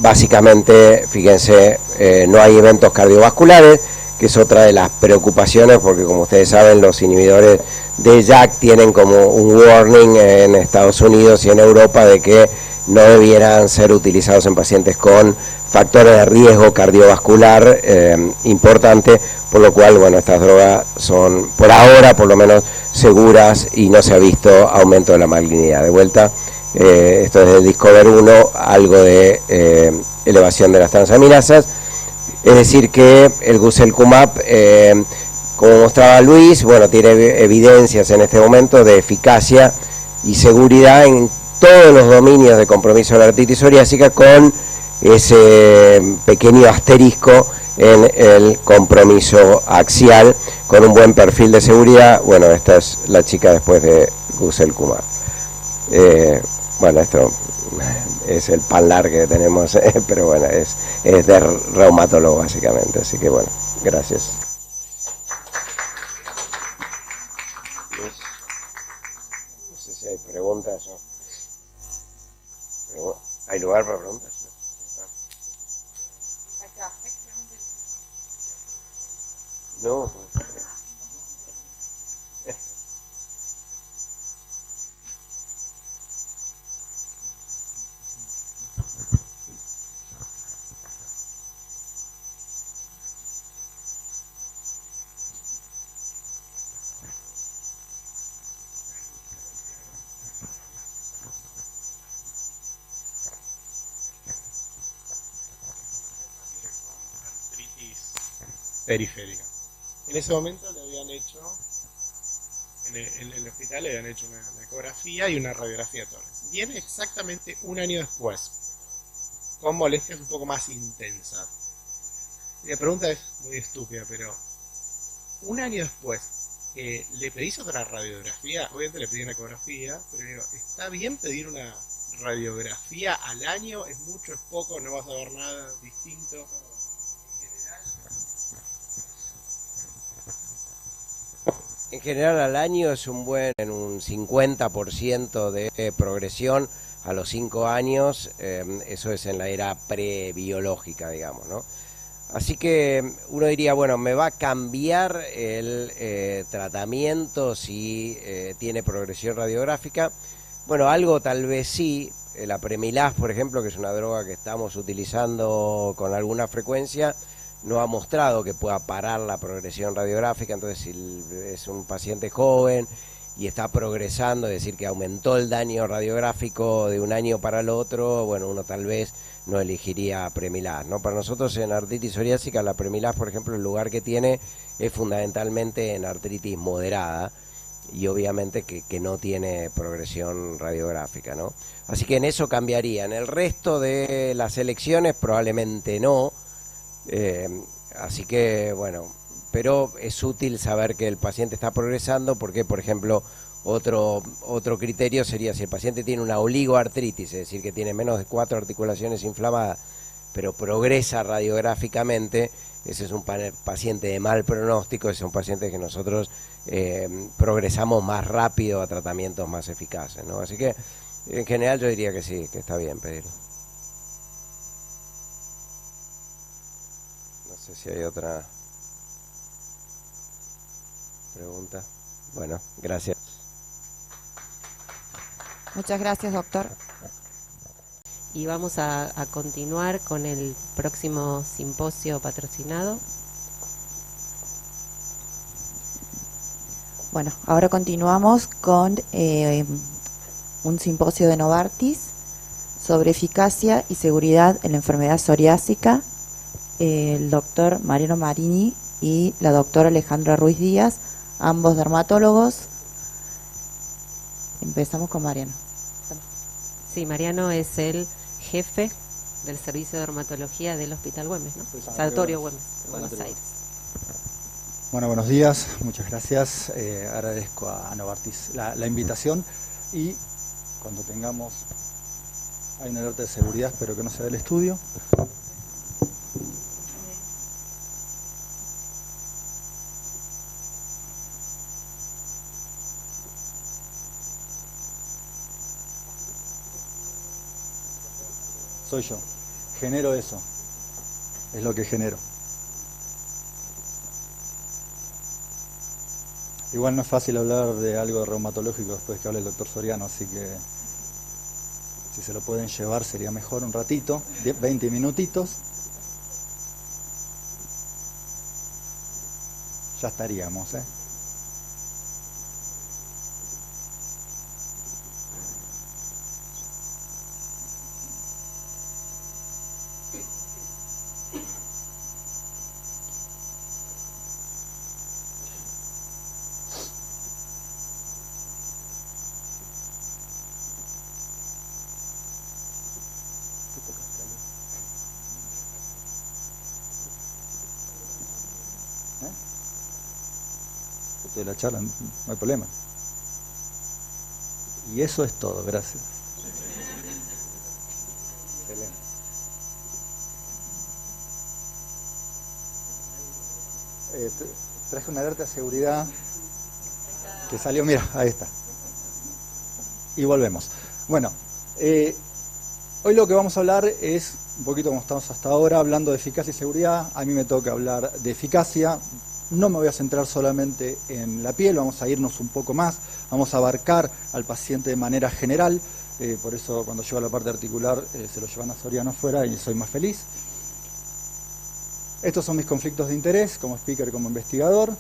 básicamente, fíjense, no hay eventos cardiovasculares, que es otra de las preocupaciones, porque como ustedes saben, los inhibidores de JAK tienen como un warning en Estados Unidos y en Europa de que no debieran ser utilizados en pacientes con factores de riesgo cardiovascular importante, por lo cual, bueno, estas drogas son, por ahora, por lo menos, seguras y no se ha visto aumento de la malignidad. De vuelta, esto es del Discover 1, algo de elevación de las transaminasas, es decir que el Guselkumab, como mostraba Luis, bueno, tiene evidencias en este momento de eficacia y seguridad en todos los dominios de compromiso de la artritis psoriásica, con ese pequeño asterisco en el compromiso axial, con un buen perfil de seguridad. Bueno, esta es la chica después de Guselkumab. Bueno, esto es el panlar que tenemos, pero bueno, es de reumatólogo básicamente, así que bueno, gracias. No sé si hay preguntas o... ¿Hay lugar para preguntas? No. Periférica. En ese momento le habían hecho, en el hospital le habían hecho una ecografía y una radiografía de tórax. Viene exactamente un año después, con molestias un poco más intensas. Y la pregunta es muy estúpida, pero un año después, ¿le pedís otra radiografía? Obviamente le pedí una ecografía, pero digo, ¿está bien pedir una radiografía al año? ¿Es mucho, es poco? ¿No vas a ver nada distinto? En general al año es un 50% de progresión a los 5 años, eso es en la era prebiológica, digamos, ¿no? Así que uno diría, bueno, ¿me va a cambiar el tratamiento si tiene progresión radiográfica? Bueno, algo tal vez sí. La Premilaz, por ejemplo, que es una droga que estamos utilizando con alguna frecuencia, no ha mostrado que pueda parar la progresión radiográfica. Entonces, si es un paciente joven y está progresando, es decir, que aumentó el daño radiográfico de un año para el otro, bueno, uno tal vez no elegiría Premilaz, ¿no? Para nosotros en artritis psoriásica, la Premilaz, por ejemplo, el lugar que tiene es fundamentalmente en artritis moderada y obviamente que no tiene progresión radiográfica, ¿no? Así que en eso cambiaría. En el resto de las elecciones probablemente no. Así que bueno, pero es útil saber que el paciente está progresando, porque por ejemplo otro criterio sería si el paciente tiene una oligoartritis, es decir, que tiene menos de 4 articulaciones inflamadas, pero progresa radiográficamente. Ese es un paciente de mal pronóstico, ese es un paciente que nosotros progresamos más rápido a tratamientos más eficaces, ¿no? Así que en general yo diría que sí, que está bien pedirlo. No sé si hay otra pregunta. Bueno, gracias. Muchas gracias, doctor. Y vamos a continuar con el próximo simposio patrocinado. Bueno, ahora continuamos con un simposio de Novartis sobre eficacia y seguridad en la enfermedad psoriásica. El doctor Mariano Marini y la doctora Alejandra Ruiz Díaz, ambos dermatólogos. Empezamos con Mariano. Sí, Mariano es el jefe del servicio de dermatología del Hospital Güemes, ¿no? Sanatorio Güemes, en Buenos Aires. Bueno, buenos días, muchas gracias. Agradezco a Novartis la invitación y Cuando tengamos... Hay una alerta de seguridad, espero que no sea del estudio. Soy yo. Genero eso. Es lo que genero. Igual no es fácil hablar de algo reumatológico después que hable el doctor Soriano, así que si se lo pueden llevar sería mejor un ratito, 20 minutitos. Ya estaríamos, ¿eh? De la charla, no hay problema. Y eso es todo, gracias. Excelente. Traje una alerta de seguridad que salió, mira, ahí está. Y volvemos. Bueno, hoy lo que vamos a hablar es un poquito como estamos hasta ahora, hablando de eficacia y seguridad. A mí me toca hablar de eficacia. No me voy a centrar solamente en la piel, vamos a irnos un poco más, vamos a abarcar al paciente de manera general, por eso cuando llego a la parte articular se lo llevan a Soriano afuera y soy más feliz. Estos son mis conflictos de interés como speaker, como investigador.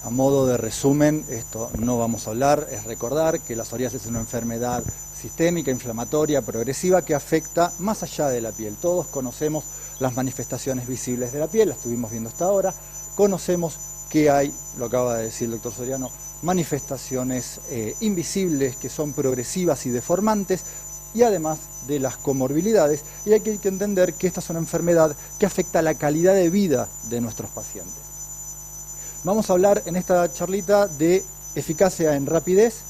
A modo de resumen, esto no vamos a hablar, es recordar que la psoriasis es una enfermedad sistémica, inflamatoria, progresiva, que afecta más allá de la piel. Todos conocemos las manifestaciones visibles de la piel, las estuvimos viendo hasta ahora. Conocemos que hay, lo acaba de decir el doctor Soriano, manifestaciones invisibles que son progresivas y deformantes, y además de las comorbilidades. Y hay que entender que esta es una enfermedad que afecta la calidad de vida de nuestros pacientes. Vamos a hablar en esta charlita de eficacia en rapidez,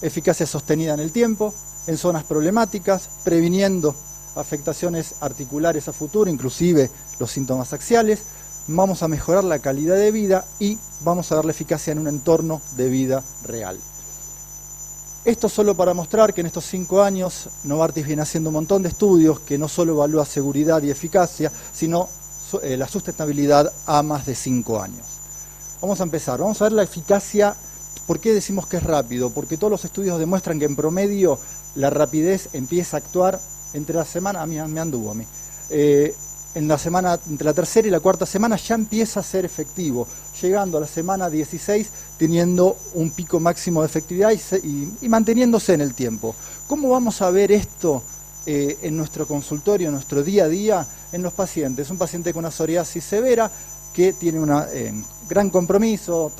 eficacia sostenida en el tiempo, en zonas problemáticas, previniendo afectaciones articulares a futuro, inclusive los síntomas axiales. Vamos a mejorar la calidad de vida y vamos a dar la eficacia en un entorno de vida real. Esto solo para mostrar que en estos 5 años Novartis viene haciendo un montón de estudios que no solo evalúa seguridad y eficacia, sino la sustentabilidad a más de 5 años. Vamos a empezar, vamos a ver la eficacia. ¿Por qué decimos que es rápido? Porque todos los estudios demuestran que en promedio la rapidez empieza a actuar entre la semana, a mí me anduvo a mí, en la semana, entre la tercera y la cuarta semana ya empieza a ser efectivo, llegando a la semana 16 teniendo un pico máximo de efectividad y manteniéndose en el tiempo. ¿Cómo vamos a ver esto en nuestro consultorio, en nuestro día a día, en los pacientes? Un paciente con una psoriasis severa que tiene un gran compromiso,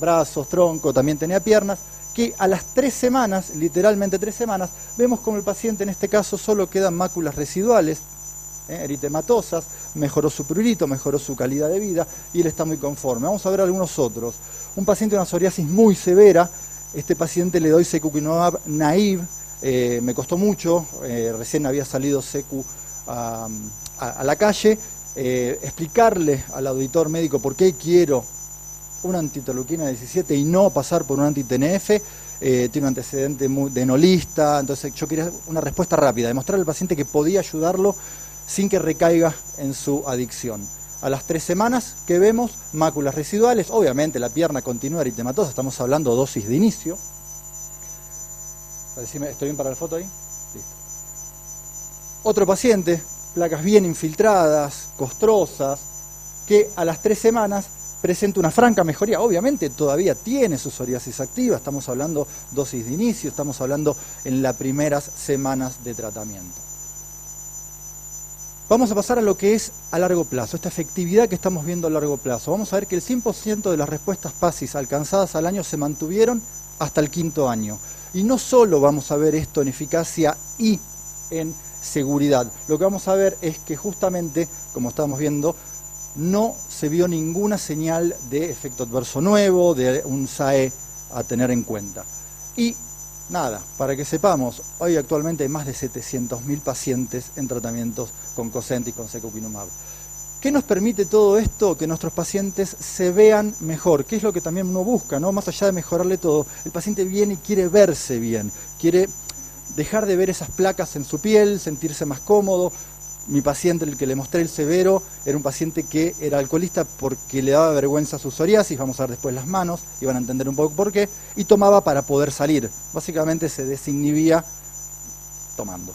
brazos, tronco, también tenía piernas, que a las 3 semanas, literalmente 3 semanas, vemos como el paciente en este caso solo quedan máculas residuales, eritematosas, mejoró su prurito, mejoró su calidad de vida y él está muy conforme. Vamos a ver algunos otros. Un paciente con una psoriasis muy severa, este paciente le doy secukinumab naive, me costó mucho, recién había salido secu a la calle, explicarle al auditor médico por qué quiero una antiterleuquina 17 y no pasar por un anti-TNF, tiene un antecedente de enolista, entonces yo quería una respuesta rápida, demostrar al paciente que podía ayudarlo sin que recaiga en su adicción. A las 3 semanas que vemos máculas residuales, obviamente la pierna continúa eritematosa, estamos hablando dosis de inicio. Decime, ¿estoy bien para la foto ahí? Listo. Otro paciente, placas bien infiltradas, costrosas, que a las 3 semanas presenta una franca mejoría. Obviamente todavía tiene su psoriasis activa, estamos hablando dosis de inicio, estamos hablando en las primeras semanas de tratamiento. Vamos a pasar a lo que es a largo plazo, esta efectividad que estamos viendo a largo plazo. Vamos a ver que el 100% de las respuestas PASIS alcanzadas al año se mantuvieron hasta el 5º año. Y no solo vamos a ver esto en eficacia y en seguridad, lo que vamos a ver es que justamente, como estamos viendo, no se vio ninguna señal de efecto adverso nuevo, de un SAE a tener en cuenta. Y Nada, para que sepamos, hoy actualmente hay más de 700.000 pacientes en tratamientos con Cosentyx y con secukinumab. ¿Qué nos permite todo esto? Que nuestros pacientes se vean mejor, que es lo que también uno busca, ¿no? Más allá de mejorarle todo, el paciente viene y quiere verse bien, quiere dejar de ver esas placas en su piel, sentirse más cómodo. Mi paciente, el que le mostré el severo, era un paciente que era alcoholista porque le daba vergüenza su psoriasis, vamos a ver después las manos, y van a entender un poco por qué, y tomaba para poder salir. Básicamente se desinhibía tomando.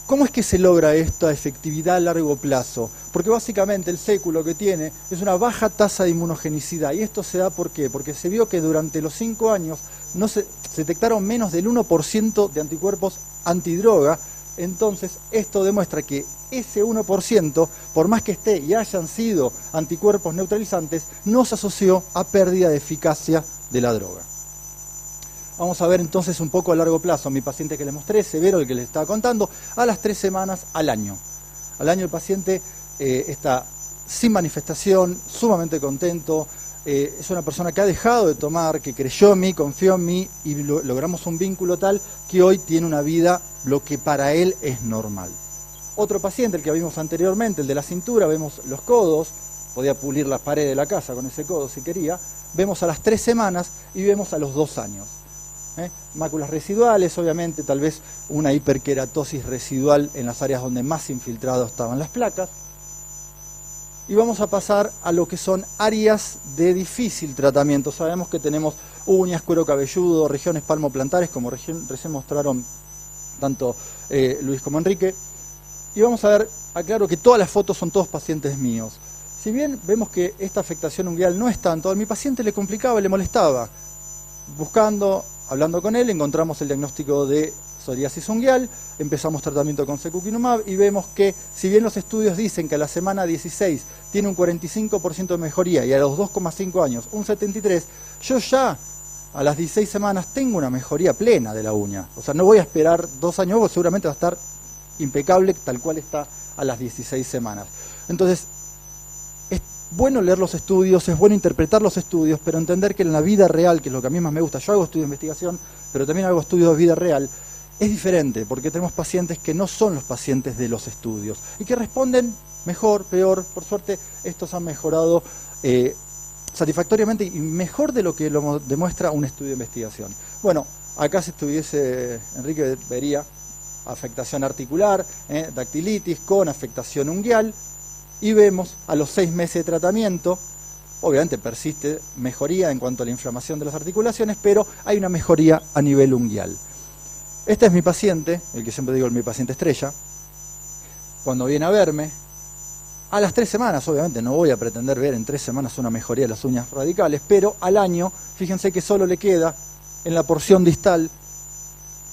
¿Cómo es que se logra esta efectividad a largo plazo? Porque básicamente el século lo que tiene es una baja tasa de inmunogenicidad. ¿Y esto se da por qué? Porque se vio que durante los 5 años se detectaron menos del 1% de anticuerpos antidroga. Entonces esto demuestra que ese 1%, por más que esté y hayan sido anticuerpos neutralizantes, no se asoció a pérdida de eficacia de la droga. Vamos a ver entonces un poco a largo plazo. Mi paciente que les mostré, severo, el que les estaba contando, a las 3 semanas al año. Al año el paciente está sin manifestación, sumamente contento, es una persona que ha dejado de tomar, que creyó en mí, confió en mí y logramos un vínculo tal que hoy tiene una vida lo que para él es normal. Otro paciente, el que vimos anteriormente, el de la cintura, vemos los codos, podía pulir la pared de la casa con ese codo si quería, vemos a las 3 semanas y vemos a los 2 años. Máculas residuales, obviamente, tal vez una hiperkeratosis residual en las áreas donde más infiltrados estaban las placas. Y vamos a pasar a lo que son áreas de difícil tratamiento. Sabemos que tenemos uñas, cuero cabelludo, regiones palmoplantares, como recién mostraron tanto Luis como Enrique. Y vamos a ver, aclaro que todas las fotos son todos pacientes míos. Si bien vemos que esta afectación unguial no es tanto, a mi paciente le complicaba, le molestaba. Hablando con él, encontramos el diagnóstico de psoriasis unguial, empezamos tratamiento con secukinumab y vemos que, si bien los estudios dicen que a la semana 16 tiene un 45% de mejoría y a los 2,5 años un 73%, yo ya a las 16 semanas tengo una mejoría plena de la uña. O sea, no voy a esperar 2 años, porque seguramente va a estar impecable tal cual está a las 16 semanas. Entonces, es bueno leer los estudios, es bueno interpretar los estudios, pero entender que en la vida real, que es lo que a mí más me gusta, yo hago estudios de investigación, pero también hago estudios de vida real, es diferente, porque tenemos pacientes que no son los pacientes de los estudios y que responden mejor, peor. Por suerte, estos han mejorado satisfactoriamente y mejor de lo que lo demuestra un estudio de investigación. Bueno, acá si estuviese Enrique vería afectación articular, dactilitis con afectación unguial, y vemos a los 6 meses de tratamiento, obviamente persiste mejoría en cuanto a la inflamación de las articulaciones, pero hay una mejoría a nivel unguial. Este es mi paciente, el que siempre digo mi paciente estrella, cuando viene a verme, a las 3 semanas, obviamente no voy a pretender ver en 3 semanas una mejoría de las uñas radicales, pero al año, fíjense que solo le queda en la porción distal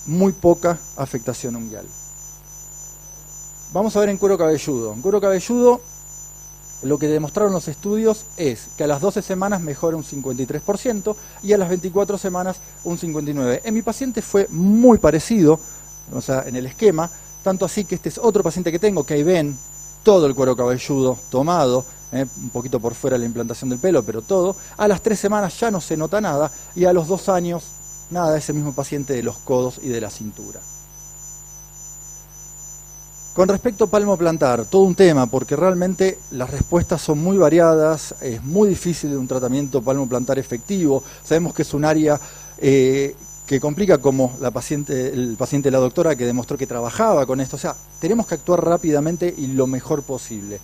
muy poca afectación unguial. Vamos a ver en cuero cabelludo. En cuero cabelludo, lo que demostraron los estudios es que a las 12 semanas mejora un 53% y a las 24 semanas un 59%. En mi paciente fue muy parecido, o sea, en el esquema, tanto así que este es otro paciente que tengo, que ahí ven todo el cuero cabelludo tomado, un poquito por fuera la implantación del pelo, pero todo. A las 3 semanas ya no se nota nada y a los 2 años, nada, ese mismo paciente de los codos y de la cintura. Con respecto a palmoplantar, todo un tema, porque realmente las respuestas son muy variadas, es muy difícil de un tratamiento palmoplantar efectivo. Sabemos que es un área que complica, como el paciente de la doctora que demostró que trabajaba con esto. O sea, tenemos que actuar rápidamente y lo mejor posible.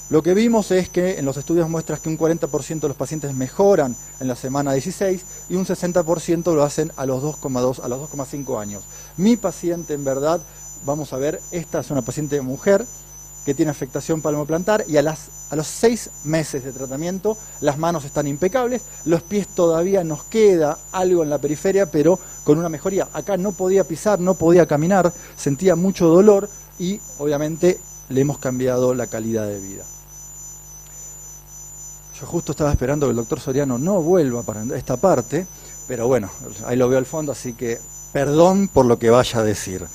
Lo que vimos es que en los estudios muestran que un 40% de los pacientes mejoran en la semana 16 y un 60% lo hacen a los 2,2, a los 2,5 años. Mi paciente, en verdad, vamos a ver, esta es una paciente mujer que tiene afectación palmoplantar y a los 6 meses de tratamiento las manos están impecables, los pies todavía nos queda algo en la periferia, pero con una mejoría. Acá no podía pisar, no podía caminar, sentía mucho dolor y obviamente le hemos cambiado la calidad de vida. Yo justo estaba esperando que el doctor Soriano no vuelva para esta parte, pero bueno, ahí lo veo al fondo, así que perdón por lo que vaya a decir.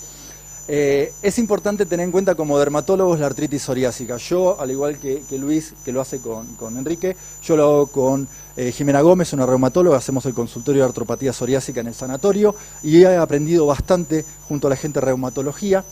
Es importante tener en cuenta como dermatólogos la artritis psoriásica. Yo, al igual que Luis, que lo hace con Enrique, yo lo hago con Jimena Gómez, una reumatóloga, hacemos el consultorio de artropatía psoriásica en el sanatorio y he aprendido bastante junto a la gente de reumatología.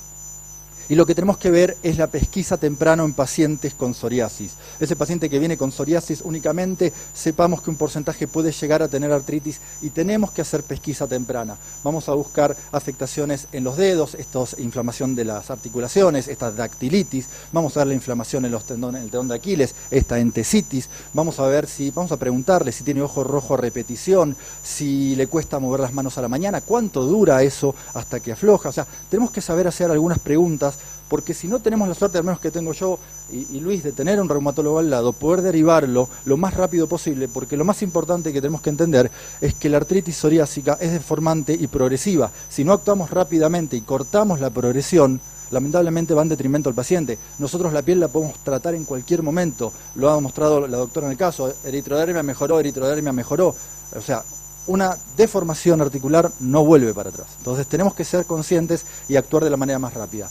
Y lo que tenemos que ver es la pesquisa temprano en pacientes con psoriasis. Ese paciente que viene con psoriasis únicamente, sepamos que un porcentaje puede llegar a tener artritis y tenemos que hacer pesquisa temprana. Vamos a buscar afectaciones en los dedos, inflamación de las articulaciones, esta dactilitis, vamos a ver la inflamación en los tendones, en el tendón de Aquiles, esta entesitis, vamos a preguntarle si tiene ojo rojo a repetición, si le cuesta mover las manos a la mañana, cuánto dura eso hasta que afloja. O sea, tenemos que saber hacer algunas preguntas, porque si no tenemos la suerte, al menos que tengo yo y Luis, de tener un reumatólogo al lado, poder derivarlo lo más rápido posible, porque lo más importante que tenemos que entender es que la artritis psoriásica es deformante y progresiva. Si no actuamos rápidamente y cortamos la progresión, lamentablemente va en detrimento al paciente. Nosotros la piel la podemos tratar en cualquier momento, lo ha mostrado la doctora en el caso, eritrodermia mejoró. O sea, una deformación articular no vuelve para atrás. Entonces tenemos que ser conscientes y actuar de la manera más rápida.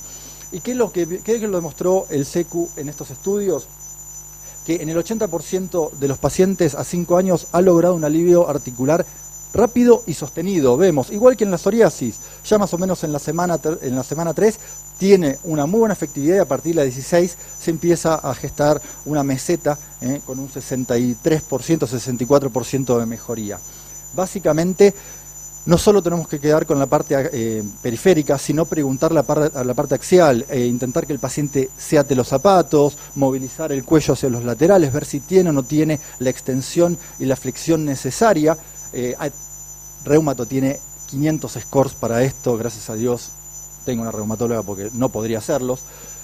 ¿Y qué es lo que demostró el SECU en estos estudios? Que en el 80% de los pacientes a 5 años ha logrado un alivio articular rápido y sostenido. Vemos, igual que en la psoriasis, ya más o menos en la semana 3 tiene una muy buena efectividad y a partir de la 16 se empieza a gestar una meseta con un 63%, 64% de mejoría. Básicamente, no solo tenemos que quedar con la parte periférica, sino preguntarle a la parte axial, intentar que el paciente se ate los zapatos, movilizar el cuello hacia los laterales, ver si tiene o no tiene la extensión y la flexión necesaria. Reumato tiene 500 scores para esto, gracias a Dios tengo una reumatóloga porque no podría hacerlos.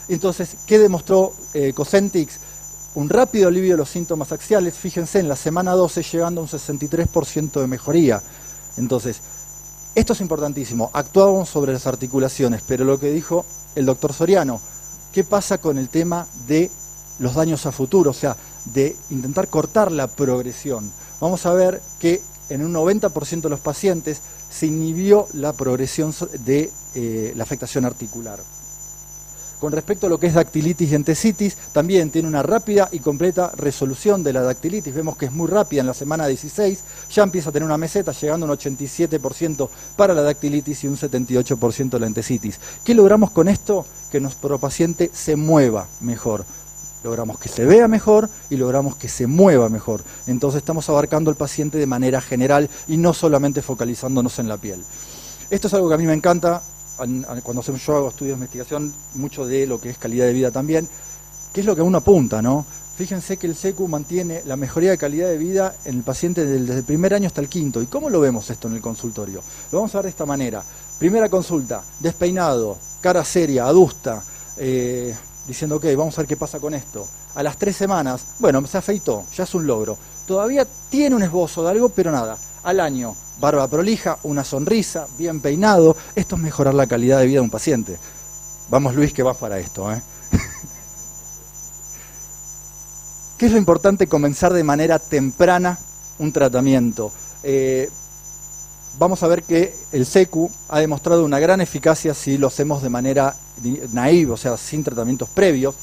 Entonces, ¿qué demostró Cosentyx? Un rápido alivio de los síntomas axiales, fíjense, en la semana 12 llegando a un 63% de mejoría. Entonces, esto es importantísimo, actuamos sobre las articulaciones, pero lo que dijo el doctor Soriano, ¿qué pasa con el tema de los daños a futuro? O sea, de intentar cortar la progresión. Vamos a ver que en un 90% de los pacientes se inhibió la progresión de la afectación articular. Con respecto a lo que es dactilitis y entesitis, también tiene una rápida y completa resolución de la dactilitis. Vemos que es muy rápida, en la semana 16 ya empieza a tener una meseta, llegando a un 87% para la dactilitis y un 78% la entesitis. ¿Qué logramos con esto? Que nuestro paciente se mueva mejor. Logramos que se vea mejor y logramos que se mueva mejor. Entonces estamos abarcando al paciente de manera general y no solamente focalizándonos en la piel. Esto es algo que a mí me encanta. Cuando yo hago estudios de investigación, mucho de lo que es calidad de vida también, que es lo que uno apunta, ¿no? Fíjense que el SECU mantiene la mejoría de calidad de vida en el paciente desde el primer año hasta el quinto. ¿Y cómo lo vemos esto en el consultorio? Lo vamos a ver de esta manera. Primera consulta, despeinado, cara seria, adusta, diciendo, ok, vamos a ver qué pasa con esto. A las 3 semanas, bueno, se afeitó, ya es un logro. Todavía tiene un esbozo de algo, pero nada. Al año, barba prolija, una sonrisa, bien peinado. Esto es mejorar la calidad de vida de un paciente. Vamos, Luis, que vas para esto, ¿eh? ¿Qué es lo importante? Comenzar de manera temprana un tratamiento. Vamos a ver que el SECU ha demostrado una gran eficacia si lo hacemos de manera naive, o sea, sin tratamientos previos.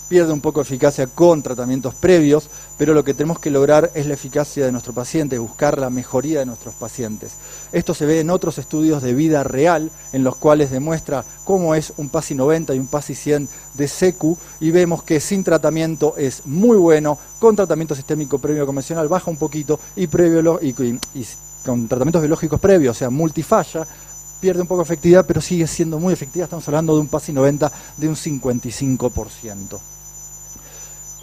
Pierde un poco de eficacia con tratamientos previos, pero lo que tenemos que lograr es la eficacia de nuestro paciente, buscar la mejoría de nuestros pacientes. Esto se ve en otros estudios de vida real, en los cuales demuestra cómo es un PASI 90 y un PASI 100 de SECU, y vemos que sin tratamiento es muy bueno, con tratamiento sistémico previo convencional baja un poquito, y con tratamientos biológicos previos, o sea, multifalla, pierde un poco de efectividad, pero sigue siendo muy efectiva. Estamos hablando de un PASI 90 de un 55%.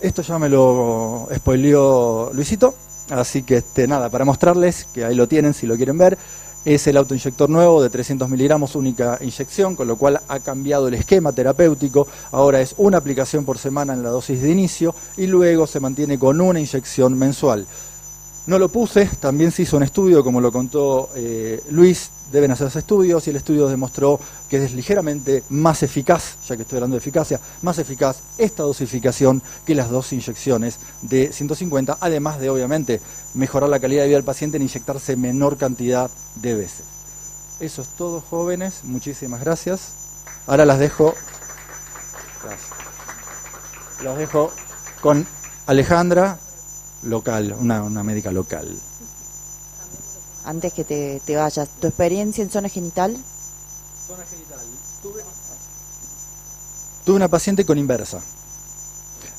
Esto ya me lo spoileó Luisito, así que nada, para mostrarles, que ahí lo tienen si lo quieren ver, es el autoinyector nuevo de 300 miligramos, única inyección, con lo cual ha cambiado el esquema terapéutico. Ahora es una aplicación por semana en la dosis de inicio y luego se mantiene con una inyección mensual. No lo puse, también se hizo un estudio, como lo contó Luis, deben hacerse estudios, y el estudio demostró que es ligeramente más eficaz, ya que estoy hablando de eficacia, más eficaz esta dosificación que las 2 inyecciones de 150, además de, obviamente, mejorar la calidad de vida del paciente en inyectarse menor cantidad de veces. Eso es todo, jóvenes, muchísimas gracias. Ahora las dejo con Alejandra, local, una médica local. Antes que te vayas, ¿tu experiencia en zona genital? Zona genital. Tuve una paciente con inversa.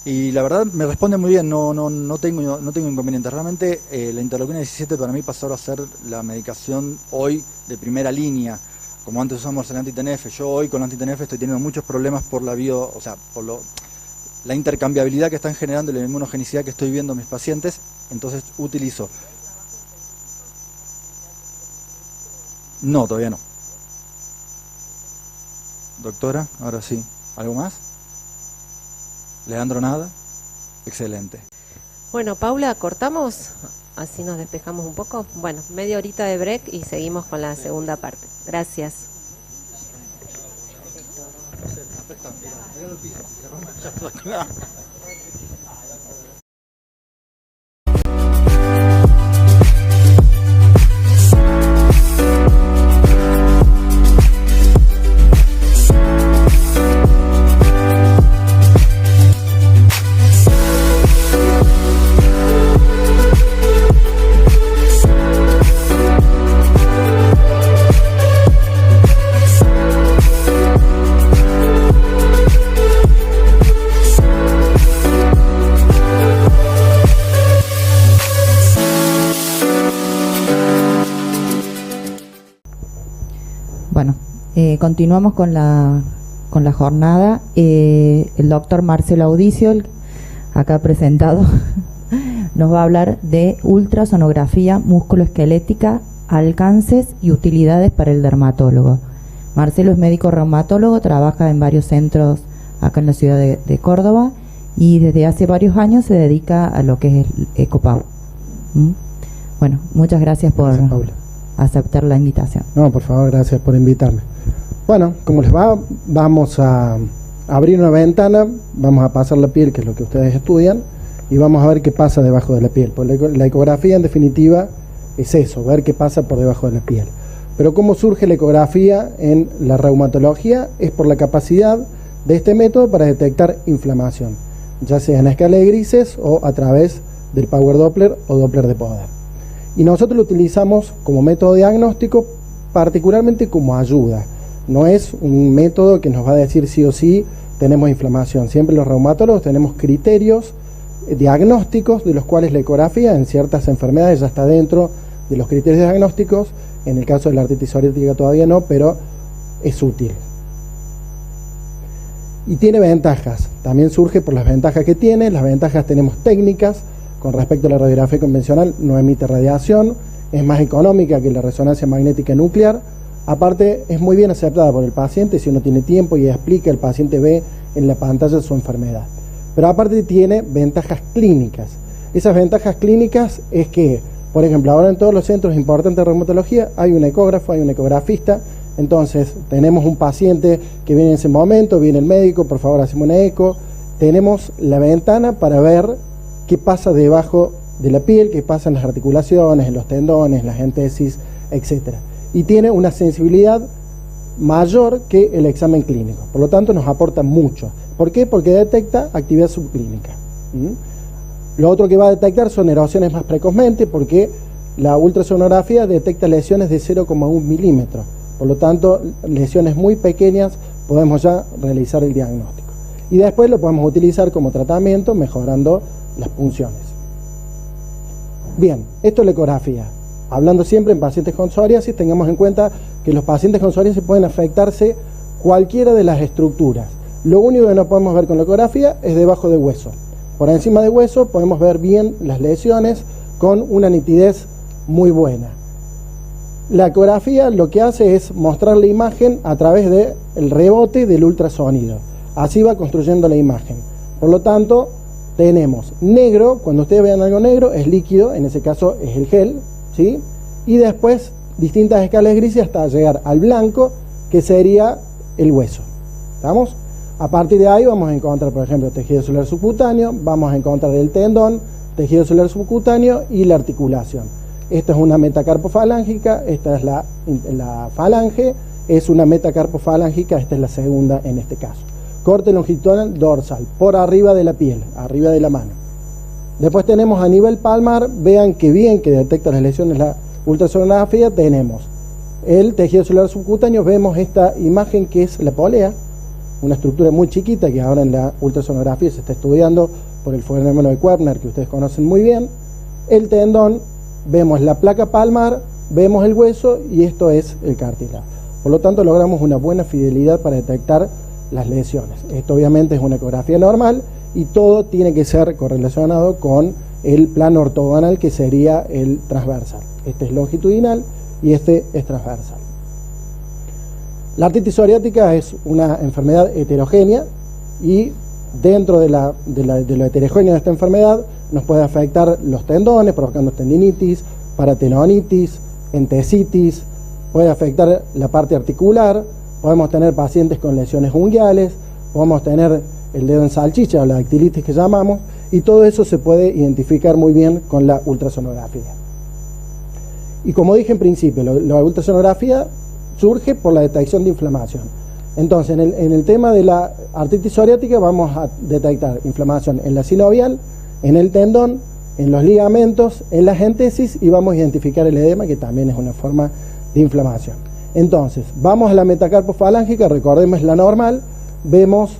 Y la verdad me responde muy bien, no tengo inconvenientes. Realmente la interleuquina 17 para mí pasó a ser la medicación hoy de primera línea. Como antes usamos el anti-TNF, yo hoy con el anti-TNF estoy teniendo muchos problemas por la la intercambiabilidad que están generando y la inmunogenicidad que estoy viendo en mis pacientes, entonces utilizo. No, todavía no. Doctora, ahora sí. ¿Algo más? Leandro, nada. Excelente. Bueno, Paula, ¿cortamos? Así nos despejamos un poco. Bueno, media horita de break y seguimos con la segunda parte. Gracias. Continuamos con la jornada. El doctor Marcelo Audicio, acá presentado, nos va a hablar de ultrasonografía musculoesquelética, alcances y utilidades para el dermatólogo. Marcelo es médico reumatólogo, trabaja en varios centros acá en la ciudad de Córdoba y desde hace varios años se dedica a lo que es el EcoPau. Bueno, muchas gracias por aceptar la invitación. No, por favor, gracias por invitarme. Bueno, como les va, vamos a abrir una ventana, vamos a pasar la piel, que es lo que ustedes estudian, y vamos a ver qué pasa debajo de la piel. Porque la ecografía, en definitiva, es eso, ver qué pasa por debajo de la piel. Pero cómo surge la ecografía en la reumatología es por la capacidad de este método para detectar inflamación, ya sea en escala de grises o a través del Power Doppler o Doppler de poder. Y nosotros lo utilizamos como método diagnóstico, particularmente como ayuda. No es un método que nos va a decir sí o sí tenemos inflamación. Siempre los reumatólogos tenemos criterios diagnósticos de los cuales la ecografía en ciertas enfermedades ya está dentro de los criterios diagnósticos. En el caso de la artritis psoriásica todavía no, pero es útil. Y tiene ventajas. También surge por las ventajas que tiene. Las ventajas tenemos técnicas. Con respecto a la radiografía convencional, no emite radiación. Es más económica que la resonancia magnética nuclear. Aparte, es muy bien aceptada por el paciente, si uno tiene tiempo y explica, el paciente ve en la pantalla su enfermedad. Pero aparte tiene ventajas clínicas. Esas ventajas clínicas es que, por ejemplo, ahora en todos los centros importantes de reumatología hay un ecógrafo, hay un ecografista. Entonces, tenemos un paciente que viene en ese momento, viene el médico, por favor, hacemos una eco. Tenemos la ventana para ver qué pasa debajo de la piel, qué pasa en las articulaciones, en los tendones, en las entesis, etcétera. Y tiene una sensibilidad mayor que el examen clínico. Por lo tanto, nos aporta mucho. ¿Por qué? Porque detecta actividad subclínica. Lo otro que va a detectar son erosiones más precozmente, porque la ultrasonografía detecta lesiones de 0,1 milímetro. Por lo tanto, lesiones muy pequeñas podemos ya realizar el diagnóstico. Y después lo podemos utilizar como tratamiento, mejorando las punciones. Bien, esto es la ecografía. Hablando siempre en pacientes con psoriasis, tengamos en cuenta que los pacientes con psoriasis pueden afectarse cualquiera de las estructuras. Lo único que no podemos ver con la ecografía es debajo de hueso. Por encima de hueso podemos ver bien las lesiones con una nitidez muy buena. La ecografía lo que hace es mostrar la imagen a través del rebote del ultrasonido. Así va construyendo la imagen. Por lo tanto, tenemos negro, cuando ustedes vean algo negro, es líquido, en ese caso es el gel, ¿sí? Y después distintas escalas grises hasta llegar al blanco, que sería el hueso. ¿Estamos? A partir de ahí vamos a encontrar, por ejemplo, tejido celular subcutáneo, vamos a encontrar el tendón, tejido celular subcutáneo y la articulación. Esta es una metacarpofalángica, esta es la falange, es una metacarpofalángica, esta es la segunda en este caso. Corte longitudinal dorsal, por arriba de la piel, arriba de la mano. Después tenemos a nivel palmar, vean que bien que detecta las lesiones la ultrasonografía, tenemos el tejido celular subcutáneo, vemos esta imagen que es la polea, una estructura muy chiquita que ahora en la ultrasonografía se está estudiando por el fenómeno de Koepner, que ustedes conocen muy bien. El tendón, vemos la placa palmar, vemos el hueso y esto es el cartílago. Por lo tanto, logramos una buena fidelidad para detectar las lesiones. Esto obviamente es una ecografía normal y todo tiene que ser correlacionado con el plano ortogonal, que sería el transversal. Este es longitudinal y este es transversal. La artritis psoriática es una enfermedad heterogénea y dentro de lo heterogéneo de esta enfermedad nos puede afectar los tendones, provocando tendinitis, paratendonitis, entesitis, puede afectar la parte articular, podemos tener pacientes con lesiones unguiales, podemos tener el dedo en salchicha o la dactilitis que llamamos, y todo eso se puede identificar muy bien con la ultrasonografía. Y como dije en principio, la ultrasonografía surge por la detección de inflamación. Entonces, en el tema de la artritis psoriática vamos a detectar inflamación en la sinovial, en el tendón, en los ligamentos, en las entesis, y vamos a identificar el edema, que también es una forma de inflamación. Entonces, vamos a la metacarpofalángica, recordemos la normal, vemos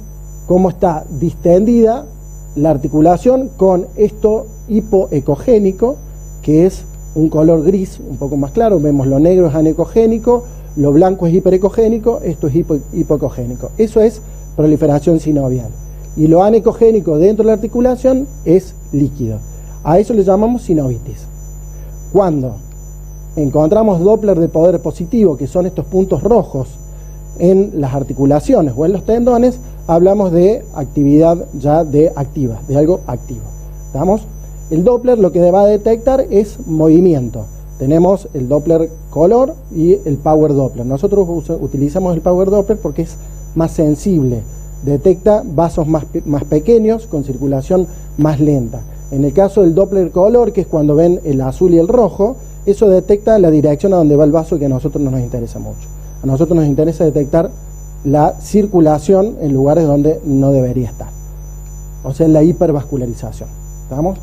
cómo está distendida la articulación con esto hipoecogénico, que es un color gris un poco más claro, vemos lo negro es anecogénico, lo blanco es hiperecogénico, esto es hipoecogénico. Eso es proliferación sinovial. Y lo anecogénico dentro de la articulación es líquido. A eso le llamamos sinovitis. Cuando encontramos Doppler de poder positivo, que son estos puntos rojos en las articulaciones o en los tendones, hablamos de actividad ya de activa, de algo activo. ¿Estamos? El Doppler lo que va a detectar es movimiento. Tenemos el Doppler color y el Power Doppler. Nosotros utilizamos el Power Doppler porque es más sensible, detecta vasos más pequeños con circulación más lenta. En el caso del Doppler color, que es cuando ven el azul y el rojo, eso detecta la dirección a donde va el vaso, que a nosotros no nos interesa mucho. A nosotros nos interesa detectar la circulación en lugares donde no debería estar, o sea, la hipervascularización. ¿Estamos?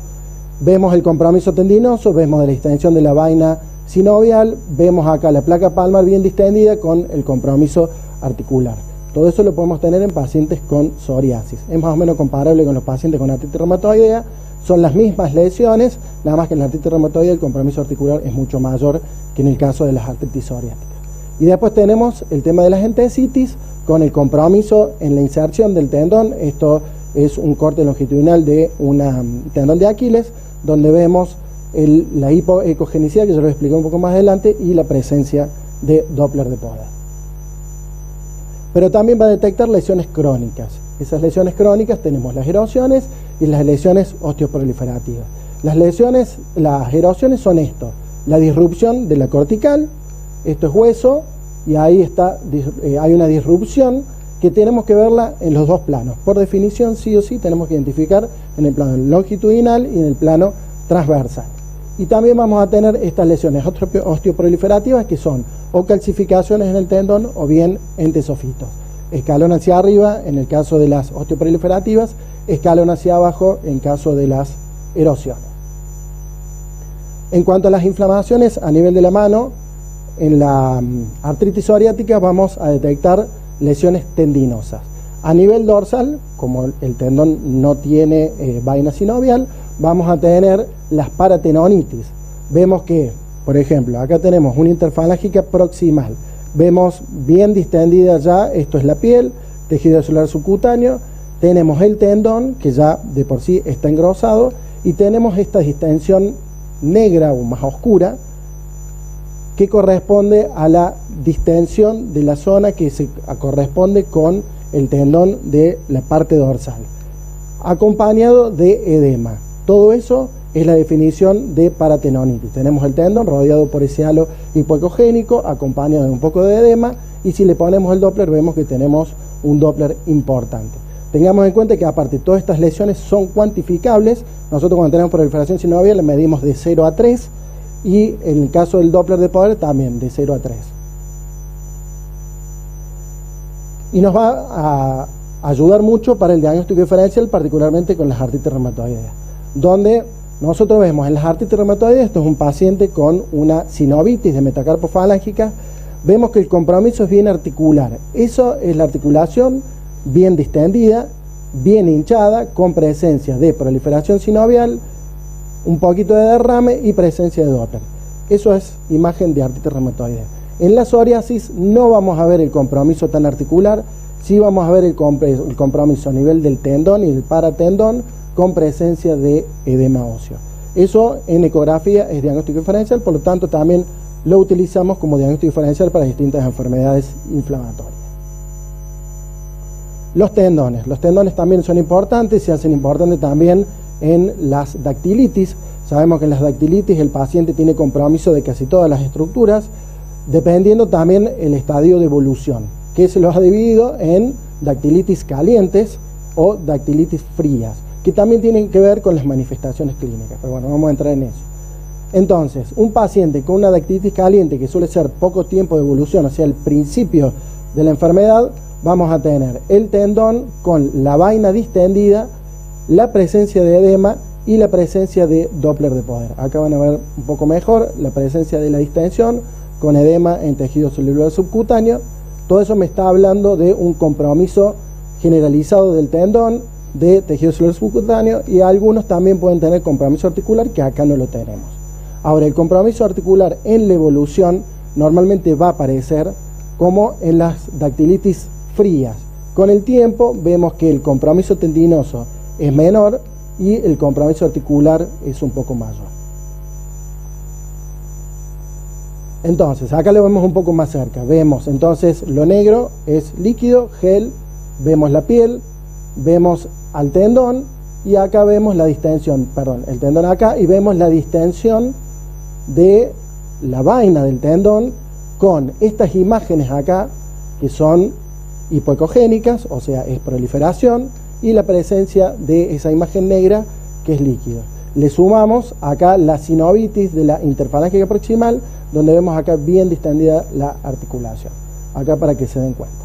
Vemos el compromiso tendinoso, vemos la distensión de la vaina sinovial, vemos acá la placa palmar bien distendida con el compromiso articular. Todo eso lo podemos tener en pacientes con psoriasis. Es más o menos comparable con los pacientes con artritis reumatoidea, son las mismas lesiones, nada más que en la artritis reumatoidea el compromiso articular es mucho mayor que en el caso de las artritis psoriáticas. Y después tenemos el tema de las entesitis, con el compromiso en la inserción del tendón. Esto es un corte longitudinal de un tendón de Aquiles, donde vemos la hipoecogenicidad, que yo lo voy a explicar un poco más adelante, y la presencia de Doppler de poder. Pero también va a detectar lesiones crónicas. Esas lesiones crónicas tenemos las erosiones y las lesiones osteoproliferativas. Las erosiones son esto: la disrupción de la cortical, esto es hueso, y ahí está, hay una disrupción que tenemos que verla en los dos planos. Por definición, sí o sí, tenemos que identificar en el plano longitudinal y en el plano transversal. Y también vamos a tener estas lesiones osteoproliferativas, que son o calcificaciones en el tendón o bien entesofitos. Escalón hacia arriba en el caso de las osteoproliferativas, escalón hacia abajo en caso de las erosiones. En cuanto a las inflamaciones a nivel de la mano, en la artritis psoriática vamos a detectar lesiones tendinosas. A nivel dorsal, como el tendón no tiene vaina sinovial, vamos a tener las paratendonitis. Vemos que, por ejemplo, acá tenemos una interfalángica proximal. Vemos bien distendida ya, esto es la piel, tejido celular subcutáneo, tenemos el tendón, que ya de por sí está engrosado, y tenemos esta distensión negra o más oscura, que corresponde a la distensión de la zona que se corresponde con el tendón de la parte dorsal, acompañado de edema. Todo eso es la definición de paratendonitis. Tenemos el tendón rodeado por ese halo hipoecogénico, acompañado de un poco de edema, y si le ponemos el Doppler vemos que tenemos un Doppler importante. Tengamos en cuenta que aparte todas estas lesiones son cuantificables. Nosotros cuando tenemos proliferación sinovial le medimos de 0 a 3, y en el caso del Doppler de poder también de 0 a 3. Y nos va a ayudar mucho para el diagnóstico diferencial, particularmente con las artritis reumatoideas. donde nosotros vemos en las artritis reumatoides, esto es un paciente con una sinovitis de metacarpo falángica, vemos que el compromiso es bien articular. Eso es la articulación bien distendida, bien hinchada, con presencia de proliferación sinovial, un poquito de derrame y presencia de Doppler. Eso es imagen de artritis reumatoide. En la psoriasis no vamos a ver el compromiso tan articular, sí vamos a ver el compromiso a nivel del tendón y del paratendón con presencia de edema óseo. Eso en ecografía es diagnóstico diferencial, por lo tanto también lo utilizamos como diagnóstico diferencial para distintas enfermedades inflamatorias. Los tendones también son importantes, se hacen importantes también en las dactilitis. Sabemos que en las dactilitis el paciente tiene compromiso de casi todas las estructuras, dependiendo también el estadio de evolución, que se los ha dividido en dactilitis calientes o dactilitis frías, que también tienen que ver con las manifestaciones clínicas, pero bueno, vamos a entrar en eso. Entonces, un paciente con una dactilitis caliente, que suele ser poco tiempo de evolución, o sea, el principio de la enfermedad, vamos a tener el tendón con la vaina distendida, la presencia de edema y la presencia de Doppler de poder. Acá van a ver un poco mejor la presencia de la distensión con edema en tejido celular subcutáneo. Todo eso me está hablando de un compromiso generalizado del tendón, de tejido celular subcutáneo, y algunos también pueden tener compromiso articular, que acá no lo tenemos. Ahora, el compromiso articular en la evolución normalmente va a aparecer como en las dactilitis frías. Con el tiempo vemos que el compromiso tendinoso es menor y el compromiso articular es un poco mayor. Entonces, acá lo vemos un poco más cerca. Vemos entonces lo negro es líquido, gel, vemos la piel, vemos al tendón y acá vemos la distensión, perdón, el tendón acá, y vemos la distensión de la vaina del tendón con estas imágenes acá que son hipoecogénicas, o sea, es proliferación, y la presencia de esa imagen negra que es líquido. Le sumamos acá la sinovitis de la interfalángica proximal, donde vemos acá bien distendida la articulación. Acá para que se den cuenta.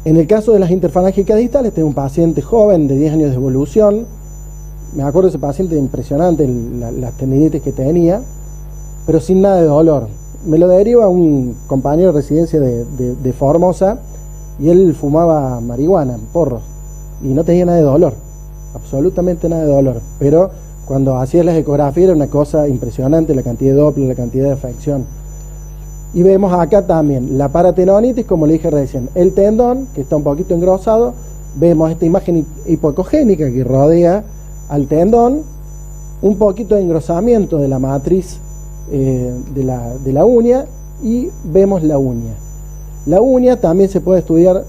En el caso de las interfalángicas distales, tengo un paciente joven de 10 años de evolución. Me acuerdo de ese paciente impresionante, las tendinitis que tenía, pero sin nada de dolor. Me lo deriva un compañero de residencia de Formosa, y él fumaba marihuana, porros, y no tenía nada de dolor, absolutamente nada de dolor, pero cuando hacía las ecografías era una cosa impresionante, la cantidad de Doppler, la cantidad de afección. Y vemos acá también la paratendonitis, como le dije recién, el tendón, que está un poquito engrosado, vemos esta imagen hipoecogénica que rodea al tendón, un poquito de engrosamiento de la matriz de la uña, y vemos la uña. La uña también se puede estudiar,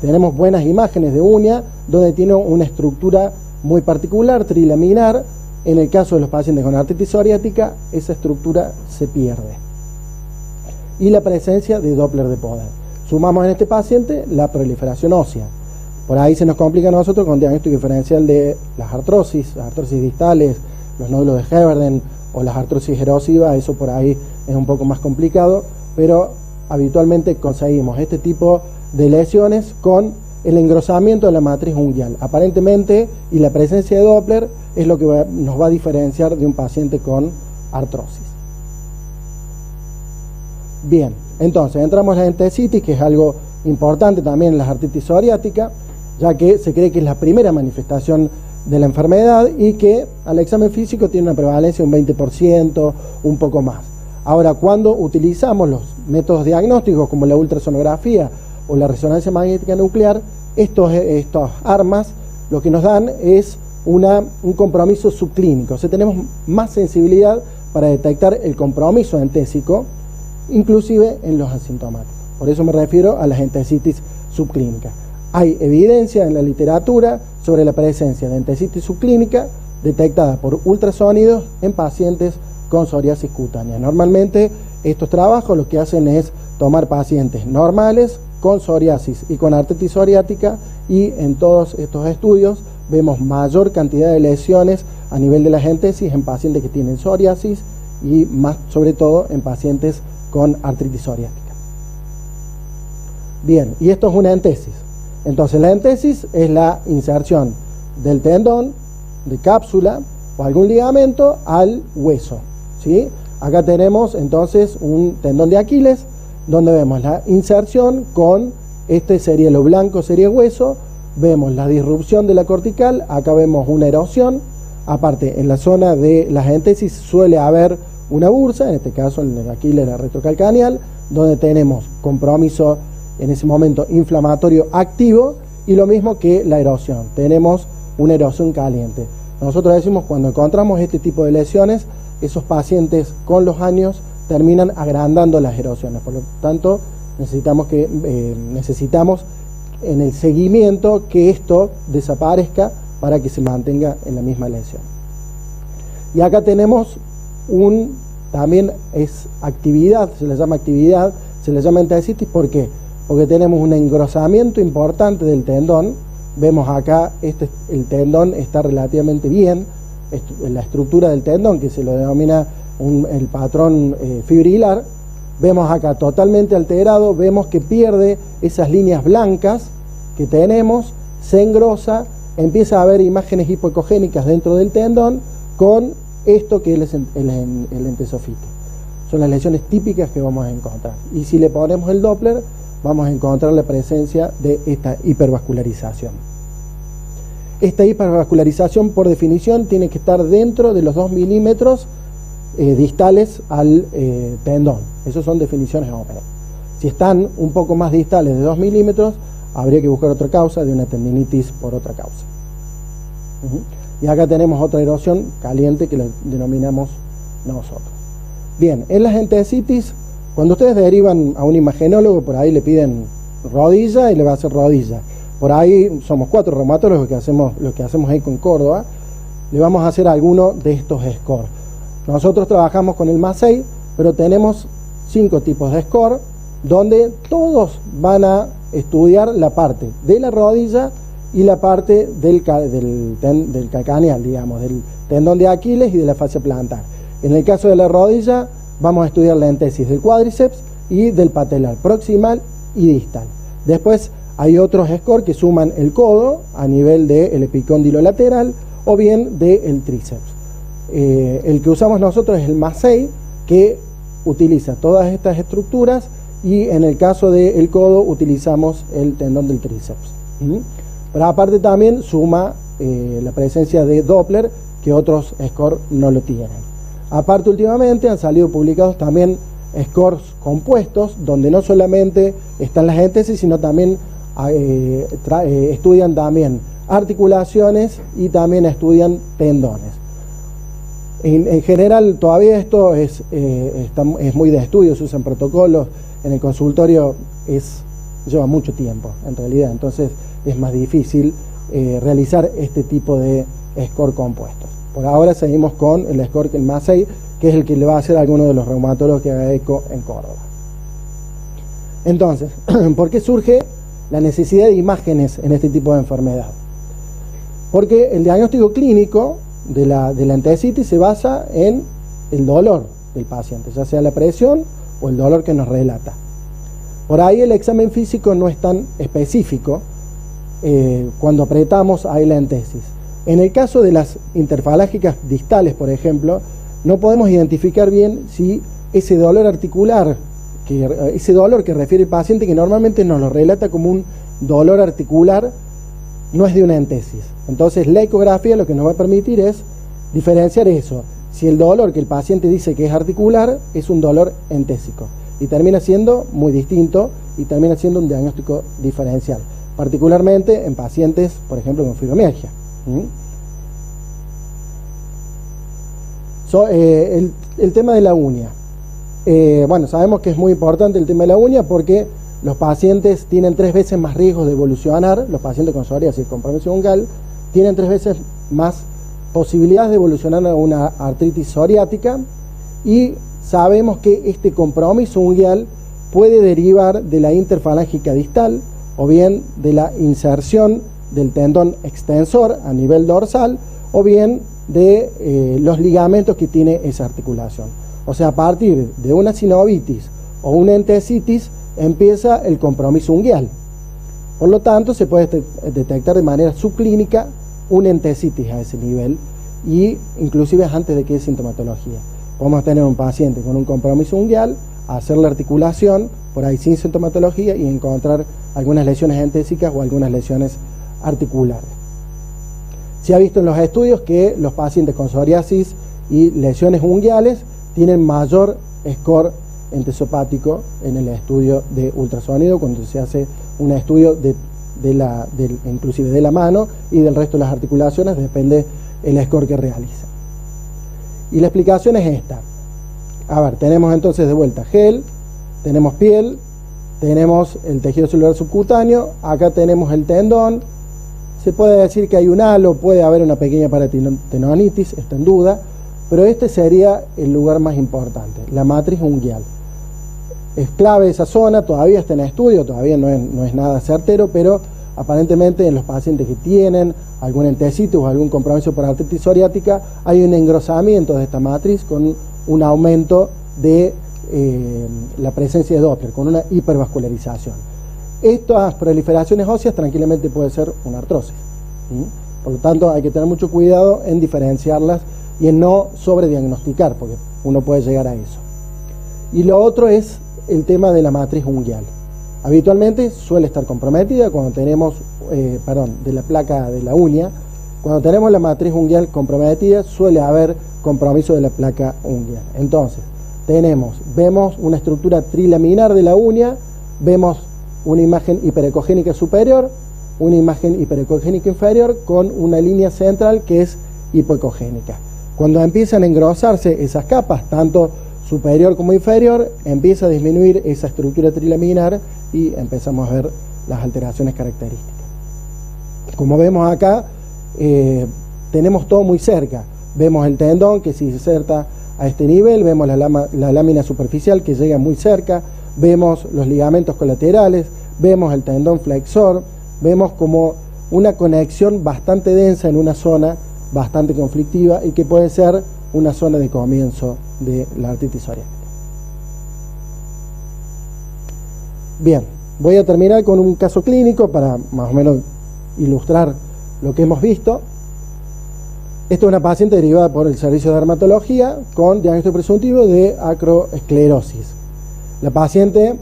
tenemos buenas imágenes de uña, donde tiene una estructura muy particular, trilaminar. En el caso de los pacientes con artritis psoriática, esa estructura se pierde. Y la presencia de Doppler de poder. Sumamos en este paciente la proliferación ósea. Por ahí se nos complica a nosotros con diagnóstico diferencial de las artrosis distales, los nódulos de Heberden o las artrosis erosivas. Eso por ahí es un poco más complicado, pero habitualmente conseguimos este tipo de lesiones con el engrosamiento de la matriz unguial. Aparentemente, y la presencia de Doppler es lo que nos va a diferenciar de un paciente con artrosis. Bien, entonces entramos en la entesitis, que es algo importante también en la artritis psoriática, ya que se cree que es la primera manifestación de la enfermedad y que al examen físico tiene una prevalencia de un 20%, un poco más. Ahora, cuando utilizamos los métodos diagnósticos como la ultrasonografía o la resonancia magnética nuclear, estas armas lo que nos dan es un compromiso subclínico. O sea, tenemos más sensibilidad para detectar el compromiso entésico, inclusive en los asintomáticos. Por eso me refiero a las entesitis subclínicas. Hay evidencia en la literatura sobre la presencia de entesitis subclínica detectada por ultrasonidos en pacientes con psoriasis cutánea. Normalmente estos trabajos lo que hacen es tomar pacientes normales con psoriasis y con artritis psoriática, y en todos estos estudios vemos mayor cantidad de lesiones a nivel de la entesis en pacientes que tienen psoriasis y más sobre todo en pacientes con artritis psoriática. Bien, y esto es una entesis. Entonces la entesis es la inserción del tendón, de cápsula o algún ligamento al hueso, ¿sí? Acá tenemos entonces un tendón de Aquiles, donde vemos la inserción con, este sería lo blanco, sería hueso, vemos la disrupción de la cortical, acá vemos una erosión, aparte en la zona de las entesis suele haber una bursa, en este caso en el Aquiles la retrocalcaneal, donde tenemos compromiso en ese momento inflamatorio activo, y lo mismo que la erosión, tenemos una erosión caliente. Nosotros decimos, cuando encontramos este tipo de lesiones, esos pacientes con los años terminan agrandando las erosiones, por lo tanto necesitamos en el seguimiento que esto desaparezca para que se mantenga en la misma lesión. Y acá tenemos también es actividad, se le llama entesitis. ¿Por qué? Porque tenemos un engrosamiento importante del tendón. Vemos acá, el tendón está relativamente bien, la estructura del tendón, que se lo denomina el patrón fibrilar, vemos acá totalmente alterado, vemos que pierde esas líneas blancas que tenemos, se engrosa, empieza a haber imágenes hipoecogénicas dentro del tendón con esto que es el entesofite. Son las lesiones típicas que vamos a encontrar. Y si le ponemos el Doppler, vamos a encontrar la presencia de esta hipervascularización. Esta hipervascularización, por definición, tiene que estar dentro de los 2 milímetros distales al tendón. Esas son definiciones óperas. Si están un poco más distales de 2 milímetros, habría que buscar otra causa, de una tendinitis por otra causa. Y acá tenemos otra erosión caliente que la denominamos nosotros. Bien, en las entesitis, cuando ustedes derivan a un imagenólogo, por ahí le piden rodilla y le va a hacer rodilla. Por ahí somos 4 reumatólogos lo que hacemos ahí con Córdoba, le vamos a hacer alguno de estos score. Nosotros trabajamos con el MASEI, pero tenemos 5 tipos de score, donde todos van a estudiar la parte de la rodilla y la parte del calcaneal, digamos, del tendón de Aquiles y de la fascia plantar. En el caso de la rodilla, vamos a estudiar la entesis del cuádriceps y del patelar proximal y distal. Después hay otros scores que suman el codo a nivel del epicóndilo lateral o bien del tríceps. El que usamos nosotros es el MASEI, que utiliza todas estas estructuras, y en el caso del codo utilizamos el tendón del tríceps. Pero aparte también suma la presencia de Doppler, que otros scores no lo tienen. Aparte, últimamente han salido publicados también scores compuestos, donde no solamente están las entesis, sino también estudian también articulaciones y también estudian tendones. En general, todavía esto es muy de estudio, se usan protocolos, en el consultorio lleva mucho tiempo, en realidad, entonces es más difícil realizar este tipo de score compuestos. Por ahora seguimos con el score que el MASEI, que es el que le va a hacer a alguno de los reumatólogos que haga eco en Córdoba. Entonces, ¿por qué surge la necesidad de imágenes en este tipo de enfermedad? Porque el diagnóstico clínico de la entesitis se basa en el dolor del paciente, ya sea la presión o el dolor que nos relata. Por ahí el examen físico no es tan específico cuando apretamos ahí la entesis. En el caso de las interfalángicas distales, por ejemplo, no podemos identificar bien si ese dolor articular, ese dolor que refiere el paciente, que normalmente nos lo relata como un dolor articular, no es de una entesis. Entonces la ecografía lo que nos va a permitir es diferenciar eso. Si el dolor que el paciente dice que es articular es un dolor entésico, y termina siendo muy distinto y termina siendo un diagnóstico diferencial, particularmente en pacientes, por ejemplo, con fibromialgia. El tema de la uña. Bueno, sabemos que es muy importante el tema de la uña porque los pacientes tienen 3 veces más riesgo de evolucionar, los pacientes con psoriasis y compromiso ungual tienen 3 veces más posibilidades de evolucionar a una artritis psoriática, y sabemos que este compromiso unguial puede derivar de la interfalángica distal o bien de la inserción del tendón extensor a nivel dorsal o bien de los ligamentos que tiene esa articulación. O sea, a partir de una sinovitis o una entesitis empieza el compromiso unguial. Por lo tanto, se puede detectar de manera subclínica una entesitis a ese nivel, y inclusive antes de que haya sintomatología. Podemos tener un paciente con un compromiso unguial, hacer la articulación, por ahí sin sintomatología, y encontrar algunas lesiones entésicas o algunas lesiones articulares. Se ha visto en los estudios que los pacientes con psoriasis y lesiones unguiales tienen mayor score entesopático en el estudio de ultrasonido, cuando se hace un estudio inclusive de la mano y del resto de las articulaciones, depende el score que realiza. Y la explicación es esta. A ver, tenemos entonces de vuelta gel, tenemos piel, tenemos el tejido celular subcutáneo, acá tenemos el tendón. Se puede decir que hay un halo, puede haber una pequeña paratendonitis, está en duda, pero este sería el lugar más importante, la matriz unguial. Es clave esa zona, todavía está en estudio, todavía no es nada certero, pero aparentemente en los pacientes que tienen algún entesitis o algún compromiso por artritis psoriática, hay un engrosamiento de esta matriz con un aumento de la presencia de Doppler, con una hipervascularización. Estas proliferaciones óseas tranquilamente puede ser una artrosis. Por lo tanto, hay que tener mucho cuidado en diferenciarlas y en no sobrediagnosticar, porque uno puede llegar a eso. Y lo otro es el tema de la matriz unguial. Habitualmente suele estar comprometida cuando tenemos, de la placa de la uña. Cuando tenemos la matriz unguial comprometida, suele haber compromiso de la placa unguial. Entonces, vemos una estructura trilaminar de la uña, vemos una imagen hiperecogénica superior, una imagen hiperecogénica inferior con una línea central que es hipoecogénica. Cuando empiezan a engrosarse esas capas, tanto superior como inferior, empieza a disminuir esa estructura trilaminar y empezamos a ver las alteraciones características. Como vemos acá, tenemos todo muy cerca. Vemos el tendón que se inserta a este nivel, vemos la lámina superficial que llega muy cerca, vemos los ligamentos colaterales, vemos el tendón flexor, vemos como una conexión bastante densa en una zona bastante conflictiva y que puede ser una zona de comienzo de la artritis psoriática. Bien, voy a terminar con un caso clínico para más o menos ilustrar lo que hemos visto. Esta es una paciente derivada por el servicio de dermatología con diagnóstico presuntivo de acroesclerosis. La paciente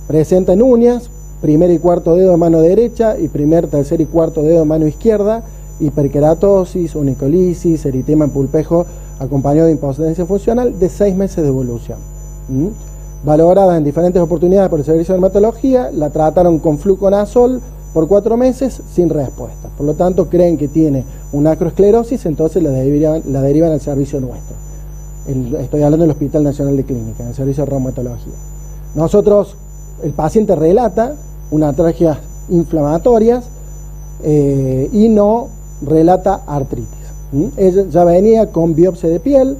presenta en uñas, primer y cuarto dedo de mano derecha y primer, tercer y cuarto dedo de mano izquierda, hiperkeratosis, unicolisis, eritema en pulpejo acompañado de impotencia funcional de 6 meses de evolución. Valorada en diferentes oportunidades por el servicio de dermatología, la trataron con fluconazol por 4 meses sin respuesta. Por lo tanto, creen que tiene una acroesclerosis, entonces la derivan al servicio nuestro. Estoy hablando del Hospital Nacional de Clínica, en el servicio de reumatología. Nosotros, el paciente relata unas atralgias inflamatorias y no relata artritis. Ella ya venía con biopsia de piel,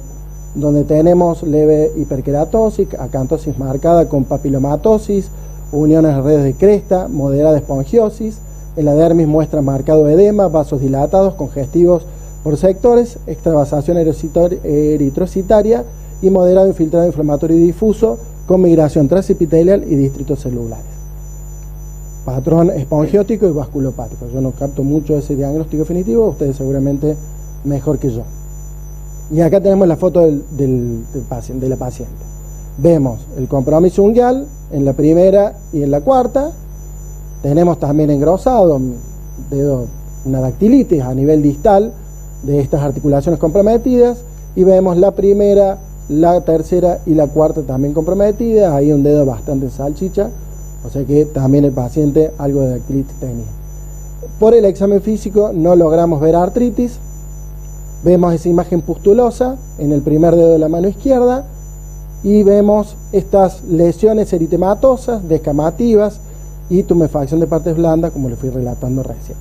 donde tenemos leve hiperkeratosis, acantosis marcada con papilomatosis, uniones de redes de cresta, moderada espongiosis. En la dermis muestra marcado edema, vasos dilatados, congestivos por sectores, extravasación eritrocitaria y moderado infiltrado inflamatorio y difuso con migración transepitelial y distritos celulares. Patrón espongiótico y vasculopático. Yo no capto mucho ese diagnóstico definitivo, ustedes seguramente mejor que yo. Y acá tenemos la foto de la paciente. Vemos el compromiso unguial en la primera y en la cuarta. Tenemos también engrosado una dactilitis a nivel distal de estas articulaciones comprometidas. Y vemos la primera, la tercera y la cuarta también comprometidas. Hay un dedo bastante salchicha, o sea que también el paciente algo de dactilitis tenía. Por el examen físico no logramos ver artritis. Vemos esa imagen pustulosa en el primer dedo de la mano izquierda y vemos estas lesiones eritematosas, descamativas y tumefacción de partes blandas, como les fui relatando recién.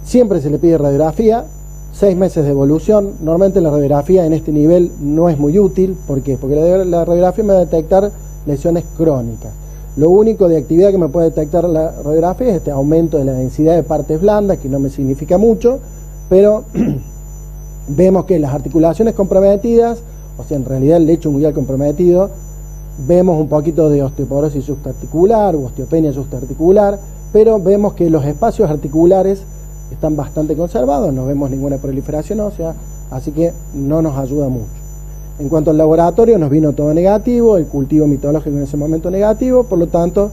Siempre se le pide radiografía, 6 meses de evolución. Normalmente la radiografía en este nivel no es muy útil. ¿Por qué? Porque la radiografía me va a detectar lesiones crónicas. Lo único de actividad que me puede detectar la radiografía es este aumento de la densidad de partes blandas, que no me significa mucho, pero vemos que las articulaciones comprometidas, o sea, en realidad el lecho unguial comprometido, Vemos un poquito de osteoporosis subarticular u osteopenia subarticular, pero vemos que los espacios articulares están bastante conservados, no vemos ninguna proliferación ósea, así que no nos ayuda mucho. En cuanto al laboratorio, nos vino todo negativo, el cultivo mitológico en ese momento negativo, por lo tanto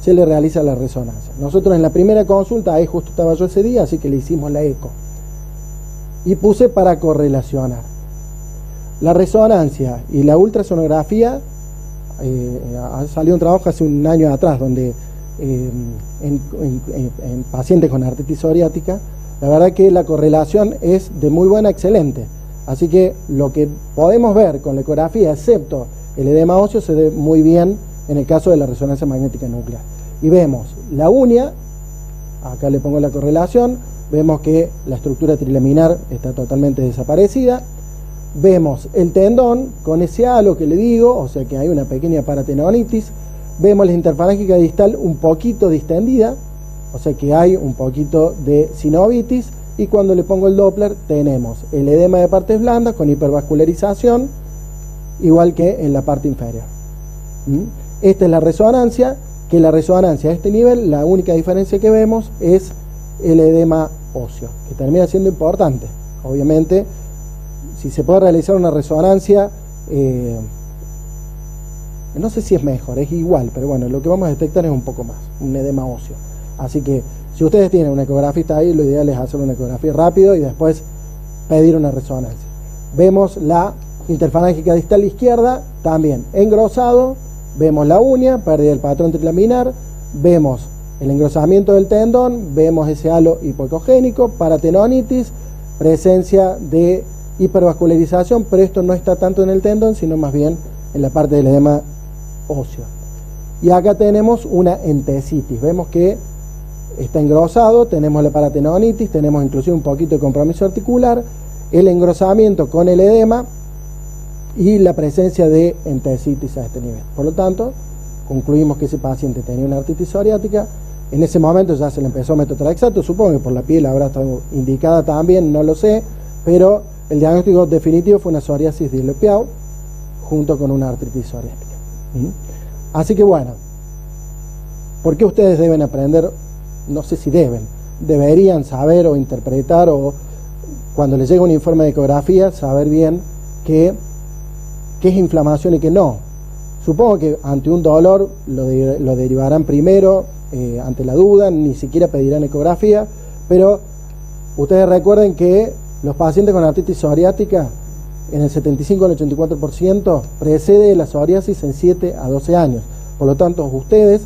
se le realiza la resonancia. Nosotros en la primera consulta, ahí justo estaba yo ese día, así que le hicimos la eco. Y puse para correlacionar. La resonancia y la ultrasonografía, salió un trabajo hace un año atrás, donde en pacientes con artritis psoriática, la verdad que la correlación es de muy buena a excelente. Así que lo que podemos ver con la ecografía, excepto el edema óseo, se ve muy bien en el caso de la resonancia magnética nuclear. Y vemos la uña, acá le pongo la correlación, vemos que la estructura trilaminar está totalmente desaparecida. Vemos el tendón con ese halo que le digo, o sea que hay una pequeña paratendonitis. Vemos la interfalángica distal un poquito distendida, o sea que hay un poquito de sinovitis. Y cuando le pongo el Doppler tenemos el edema de partes blandas con hipervascularización, igual que en la parte inferior. Esta es la resonancia, que la resonancia a este nivel, la única diferencia que vemos es el edema óseo, que termina siendo importante. Obviamente, si se puede realizar una resonancia, no sé si es mejor, es igual, pero bueno, lo que vamos a detectar es un poco más, un edema óseo. Así que si ustedes tienen un ecografista ahí, lo ideal es hacer una ecografía rápido y después pedir una resonancia. Vemos la interfalángica distal izquierda, también engrosado, vemos la uña, pérdida del patrón trilaminar, vemos el engrosamiento del tendón, vemos ese halo hipocogénico, paratendonitis, presencia de hipervascularización, pero esto no está tanto en el tendón, sino más bien en la parte del edema óseo. Y acá tenemos una entesitis, vemos que está engrosado, tenemos la paratendonitis, tenemos inclusive un poquito de compromiso articular, el engrosamiento con el edema y la presencia de entesitis a este nivel. Por lo tanto, concluimos que ese paciente tenía una artritis psoriática. En ese momento ya se le empezó metotrexato, supongo que por la piel habrá estado indicada también, no lo sé, pero el diagnóstico definitivo fue una psoriasis de Lepiau junto con una artritis psoriática. Así que bueno, ¿por qué ustedes deben aprender? No sé si deberían saber o interpretar, o cuando les llega un informe de ecografía, saber bien qué es inflamación y qué no. Supongo que ante un dolor lo derivarán primero, ante la duda, ni siquiera pedirán ecografía, pero ustedes recuerden que los pacientes con artritis psoriática, en el 75 al 84%, precede la psoriasis en 7 a 12 años. Por lo tanto, ustedes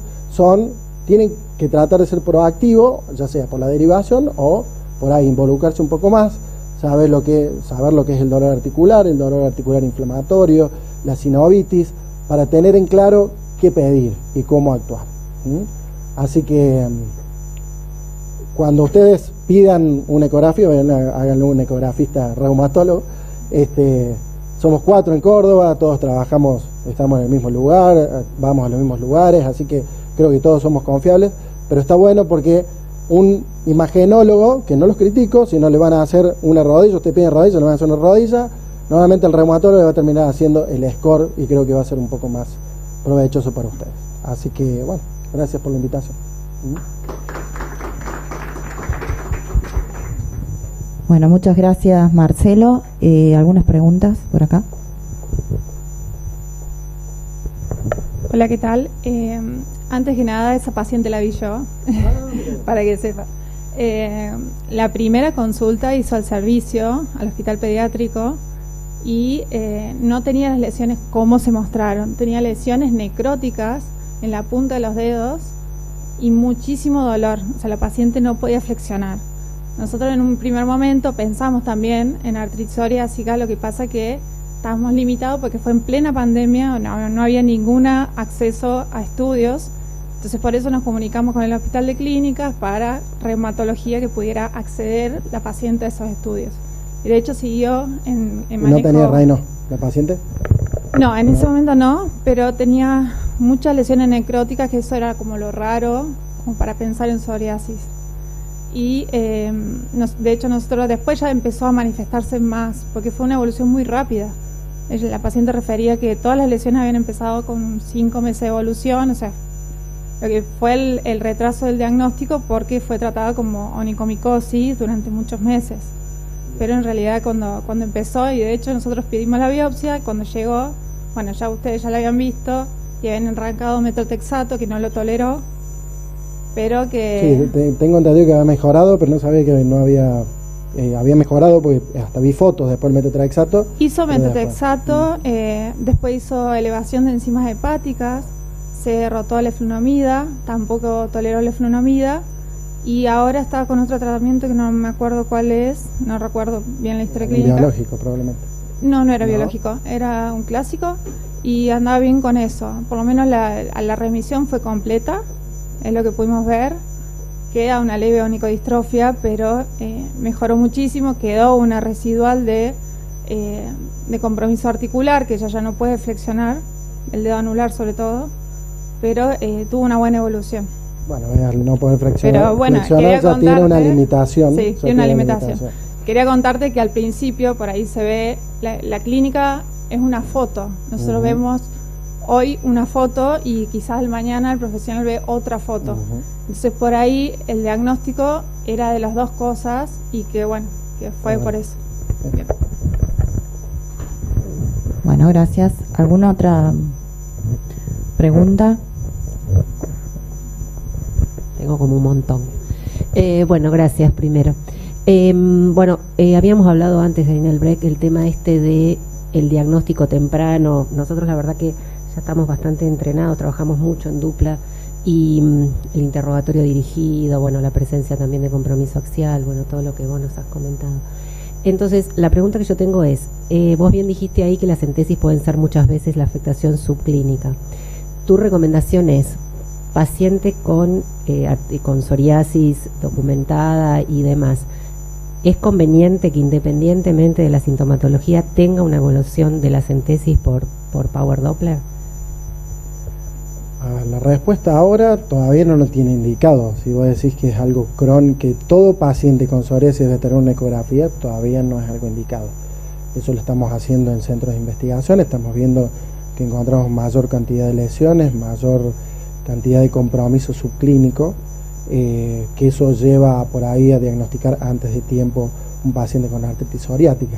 tienen que tratar de ser proactivos, ya sea por la derivación o por ahí involucrarse un poco más, saber lo que es el dolor articular inflamatorio, la sinovitis, para tener en claro qué pedir y cómo actuar. Así que cuando ustedes pidan una ecografía, háganlo un ecografista reumatólogo. Somos 4 en Córdoba, todos trabajamos, estamos en el mismo lugar, vamos a los mismos lugares, así que creo que todos somos confiables, pero está bueno porque un imagenólogo, que no los critico, si no le van a hacer una rodilla, usted pide rodilla, le van a hacer una rodilla, normalmente el reumatólogo le va a terminar haciendo el score y creo que va a ser un poco más provechoso para ustedes. Así que bueno, gracias por la invitación. Bueno, muchas gracias, Marcelo. ¿Algunas preguntas por acá? Hola, ¿qué tal? Antes que nada, esa paciente la vi yo, para que sepa. La primera consulta hizo al servicio, al hospital pediátrico, y no tenía las lesiones como se mostraron. Tenía lesiones necróticas en la punta de los dedos y muchísimo dolor. O sea, la paciente no podía flexionar. Nosotros en un primer momento pensamos también en artritis psoriásica, lo que pasa que estábamos limitados porque fue en plena pandemia, no había ningún acceso a estudios, entonces por eso nos comunicamos con el hospital de clínicas para reumatología que pudiera acceder la paciente a esos estudios. Y de hecho siguió en manejo... ¿No tenía Raynaud la paciente? No, en ese momento no, pero tenía muchas lesiones necróticas, que eso era como lo raro, como para pensar en psoriasis. Y de hecho nosotros después ya empezó a manifestarse más, porque fue una evolución muy rápida. La paciente refería que todas las lesiones habían empezado con 5 meses de evolución, o sea, lo que fue el retraso del diagnóstico porque fue tratada como onicomicosis durante muchos meses. Pero en realidad cuando empezó, y de hecho nosotros pedimos la biopsia, cuando llegó, bueno, ya ustedes ya la habían visto, y habían arrancado metrotexato, que no lo toleró, pero que... Sí, tengo entendido que había mejorado, pero no sabía que no había mejorado, porque hasta vi fotos después del metrotexato. Hizo metrotexato, después hizo elevación de enzimas hepáticas, se rotó leflunomida, tampoco toleró leflunomida, y ahora está con otro tratamiento que no me acuerdo cuál es, no recuerdo bien la historia clínica. Biológico, probablemente. No era biológico, era un clásico, y andaba bien con eso. Por lo menos la remisión fue completa, es lo que pudimos ver. Queda una leve onicodistrofia, pero mejoró muchísimo. Quedó una residual de compromiso articular, que ella ya no puede flexionar, el dedo anular sobre todo, pero tuvo una buena evolución. Bueno, al no poder flexionar, pero bueno, ya tiene una limitación. Sí, tiene una limitación. Quería contarte que al principio, por ahí se ve, la clínica es una foto. Nosotros vemos hoy una foto y quizás el mañana el profesional ve otra foto. Entonces por ahí el diagnóstico era de las dos cosas y que bueno, que fue por eso. Bien. Bueno, gracias. ¿Alguna otra pregunta? Tengo como un montón. Bueno, gracias primero. Habíamos hablado antes en el break el tema de el diagnóstico temprano. Nosotros la verdad que ya estamos bastante entrenados, trabajamos mucho en dupla y el interrogatorio dirigido, bueno, la presencia también de compromiso axial, bueno, todo lo que vos nos has comentado. Entonces, la pregunta que yo tengo es, vos bien dijiste ahí que las entesis pueden ser muchas veces la afectación subclínica. ¿Tu recomendación es paciente con psoriasis documentada y demás? ¿Es conveniente que independientemente de la sintomatología tenga una evolución de las entesis por Power Doppler? La respuesta ahora todavía no lo tiene indicado. Si vos decís que es algo crónico, que todo paciente con psoriasis debe tener una ecografía, todavía no es algo indicado. Eso lo estamos haciendo en centros de investigación, estamos viendo que encontramos mayor cantidad de lesiones, mayor cantidad de compromiso subclínico, que eso lleva por ahí a diagnosticar antes de tiempo un paciente con artritis psoriática.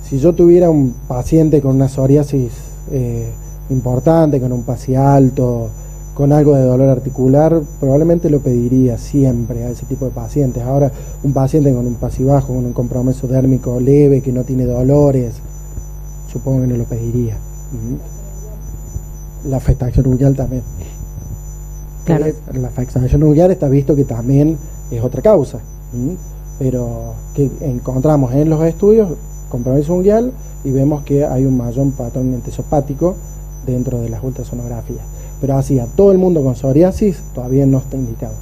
Si yo tuviera un paciente con una psoriasis importante, con un PASI alto, con algo de dolor articular, probablemente lo pediría siempre a ese tipo de pacientes. Ahora, un paciente con un PASI bajo, con un compromiso dérmico leve, que no tiene dolores, supongo que no lo pediría. La afectación unguial también. Claro. La afectación unguial está visto que también es otra causa, pero que encontramos en los estudios compromiso unguial y vemos que hay un mayor patrón entesopático dentro de las ultrasonografías. Pero así, a todo el mundo con psoriasis todavía no está indicado.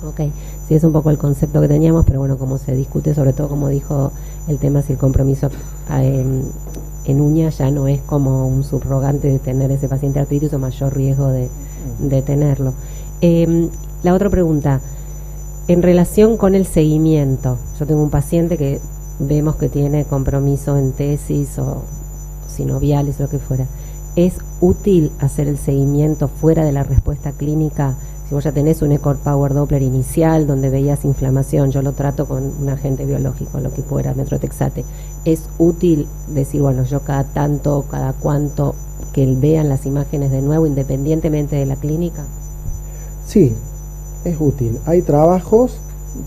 Ok, sí, es un poco el concepto que teníamos, pero bueno, como se discute, sobre todo como dijo el tema, si el compromiso en uña ya no es como un subrogante de tener ese paciente artritis o mayor riesgo de tenerlo. La otra pregunta, en relación con el seguimiento, yo tengo un paciente que vemos que tiene compromiso en tesis o sinoviales, lo que fuera. ¿Es útil hacer el seguimiento fuera de la respuesta clínica? Si vos ya tenés un echo Power Doppler inicial donde veías inflamación, yo lo trato con un agente biológico, lo que fuera, metrotexate. ¿Es útil decir, bueno, yo cada tanto, cada cuánto, que vean las imágenes de nuevo independientemente de la clínica? Sí, es útil. Hay trabajos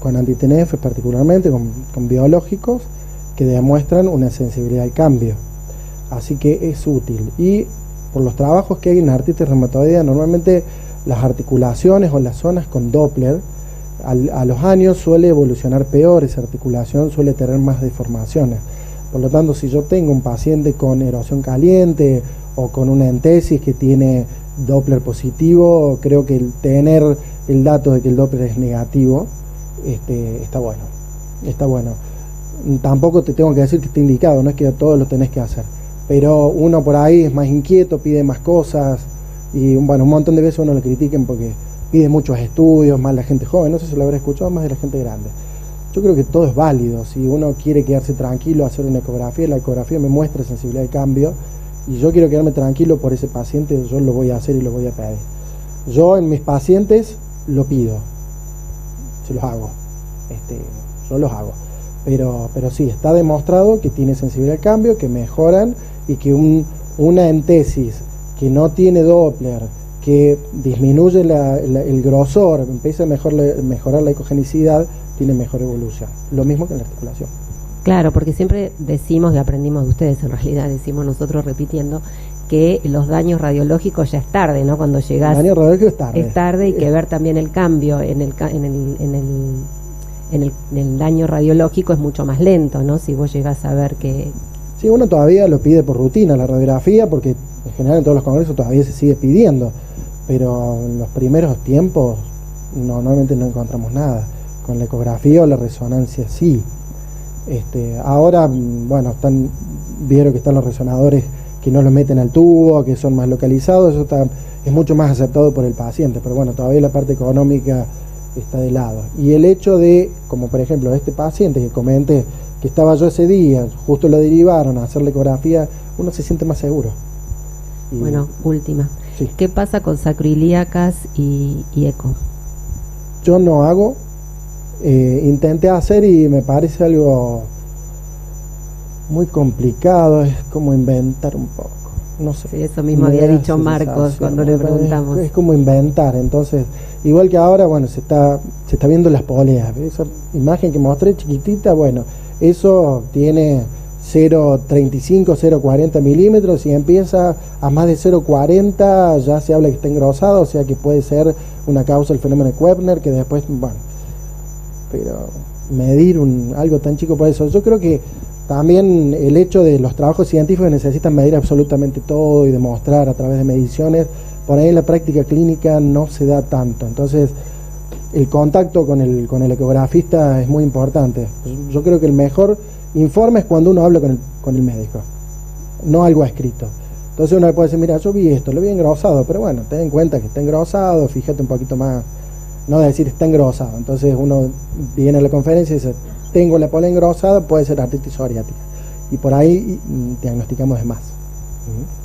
con anti-TNF particularmente, con biológicos, que demuestran una sensibilidad al cambio. Así que es útil. Y por los trabajos que hay en artritis reumatoidea, normalmente las articulaciones o las zonas con Doppler, a los años suele evolucionar peor, esa articulación suele tener más deformaciones. Por lo tanto, si yo tengo un paciente con erosión caliente o con una entesis que tiene Doppler positivo, creo que el tener el dato de que el Doppler es negativo está bueno. Está bueno. Tampoco te tengo que decir que está indicado, no es que todo lo tenés que hacer. Pero uno por ahí es más inquieto, pide más cosas y bueno, un montón de veces uno lo critiquen porque pide muchos estudios, más la gente joven, no sé si lo habrá escuchado, más de la gente grande. yo creo que todo es válido. Si uno quiere quedarse tranquilo, hacer una ecografía, la ecografía me muestra sensibilidad de cambio, y yo quiero quedarme tranquilo por ese paciente, yo lo voy a hacer y lo voy a pedir. Yo en mis pacientes lo pido, se los hago, yo los hago. Pero sí, está demostrado que tiene sensibilidad al cambio, que mejoran, y que una entesis que no tiene Doppler, que disminuye el grosor, empieza a mejorar la ecogenicidad, tiene mejor evolución. Lo mismo que en la articulación. Claro, porque siempre decimos, y aprendimos de ustedes en realidad, decimos nosotros repitiendo, que los daños radiológicos ya es tarde, ¿no? Cuando llegás... El daño radiológico es tarde. Es tarde, y que ver también el cambio en el daño radiológico es mucho más lento, ¿no? Si vos llegás a ver que... Sí, uno todavía lo pide por rutina, la radiografía, porque en general en todos los congresos todavía se sigue pidiendo, pero en los primeros tiempos normalmente no encontramos nada. Con la ecografía o la resonancia sí. Ahora, bueno, vieron que están los resonadores que no lo meten al tubo, que son más localizados, eso es mucho más aceptado por el paciente, pero bueno, todavía la parte económica está de lado. Y el hecho de, como por ejemplo este paciente que comenté, que estaba yo ese día, justo lo derivaron a hacer la ecografía, uno se siente más seguro. Bueno, última. Sí. ¿Qué pasa con sacroiliacas y eco? Yo no hago, intenté hacer y me parece algo muy complicado, es como inventar un poco, no sé. Sí, eso mismo había dicho Marcos cuando le preguntamos. Es como inventar, entonces, igual que ahora, bueno, se está viendo las poleas, esa imagen que mostré chiquitita, bueno, eso tiene 0,35, 0,40 milímetros, y empieza a más de 0,40, ya se habla que está engrosado, o sea que puede ser una causa del fenómeno de Koepner, que después, bueno, pero medir algo tan chico por eso, yo creo que también el hecho de los trabajos científicos necesitan medir absolutamente todo y demostrar a través de mediciones, por ahí en la práctica clínica no se da tanto, entonces el contacto con el ecografista es muy importante. Yo creo que el mejor informe es cuando uno habla con el médico, no algo escrito. Entonces uno le puede decir, mira, yo vi esto, lo vi engrosado, pero bueno, ten en cuenta que está engrosado, fíjate un poquito más, no de decir está engrosado. Entonces uno viene a la conferencia y dice, tengo la polea engrosada, puede ser artritis psoriática. Y por ahí diagnosticamos de más.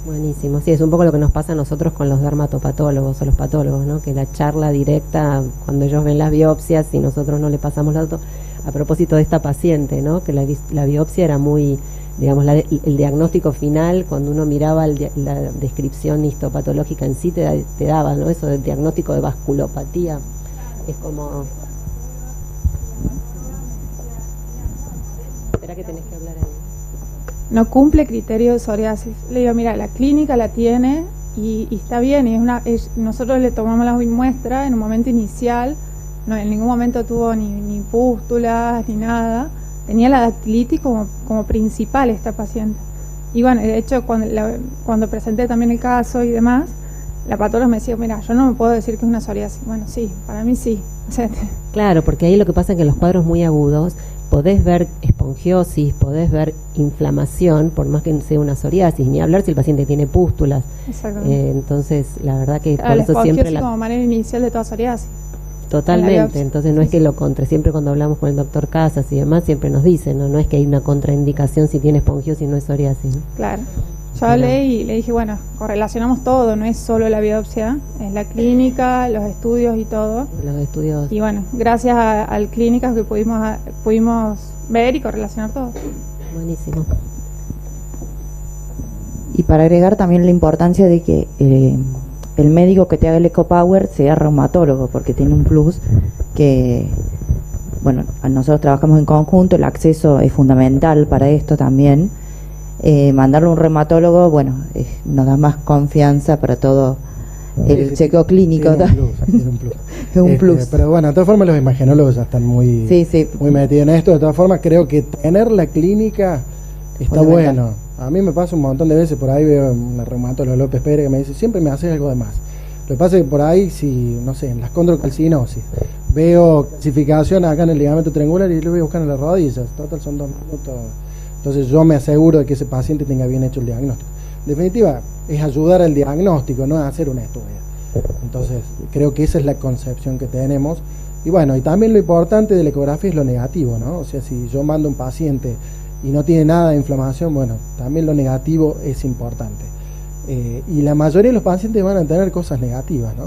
Buenísimo, sí, es un poco lo que nos pasa a nosotros con los dermatopatólogos o los patólogos, ¿no? Que la charla directa, cuando ellos ven las biopsias y nosotros no le pasamos la auto, a propósito de esta paciente, ¿no? Que la biopsia era muy, digamos, el diagnóstico final, cuando uno miraba la descripción histopatológica en sí, te daba, ¿no? Eso del diagnóstico de vasculopatía, es como... Espera que tenés que hablar ahí. No cumple criterio de psoriasis. Le digo, mira, la clínica la tiene y está bien, y nosotros le tomamos la muestra en un momento inicial, no, en ningún momento tuvo ni pústulas ni nada, tenía la dactilitis como principal esta paciente. Y bueno, de hecho cuando presenté también el caso y demás, la patóloga me decía, mira, yo no me puedo decir que es una psoriasis. Bueno, sí, para mí sí. O sea, claro, porque ahí lo que pasa es que en los cuadros muy agudos podés ver espongiosis, podés ver inflamación, por más que sea una psoriasis, ni hablar si el paciente tiene pústulas. Entonces, la verdad que claro, por eso siempre como manera inicial de toda psoriasis. Totalmente, entonces no es que siempre cuando hablamos con el doctor Casas y demás, siempre nos dicen, no es que hay una contraindicación si tiene espongiosis, no es psoriasis, ¿no? Claro. Yo hablé y le dije, bueno, correlacionamos todo, no es solo la biopsia, es la clínica, los estudios y todo. Los estudios. Y bueno, gracias al clínicas que pudimos ver y correlacionar todo. Buenísimo. Y para agregar también la importancia de que el médico que te haga el EcoPower sea reumatólogo, porque tiene un plus que, bueno, nosotros trabajamos en conjunto, el acceso es fundamental para esto también. Mandarle a un reumatólogo, bueno, nos da más confianza para todo el chequeo clínico. Es un plus. Pero bueno, de todas formas los imagenólogos ya están muy metidos en esto. De todas formas creo que tener la clínica está bueno. A mí me pasa un montón de veces, por ahí veo un reumatólogo López Pérez que me dice, siempre me haces algo de más. Lo que pasa es que por ahí, si, no sé, en las condrocalcinosis, veo calcificación acá en el ligamento triangular y lo voy a buscar en las rodillas. Total son 2 minutos. Entonces yo me aseguro de que ese paciente tenga bien hecho el diagnóstico. En definitiva, es ayudar al diagnóstico, no es hacer un estudio. Entonces creo que esa es la concepción que tenemos Y bueno, y también lo importante de la ecografía es lo negativo, ¿no? O sea, si yo mando a un paciente y no tiene nada de inflamación, bueno, también lo negativo es importante. Y la mayoría de los pacientes van a tener cosas negativas, ¿no?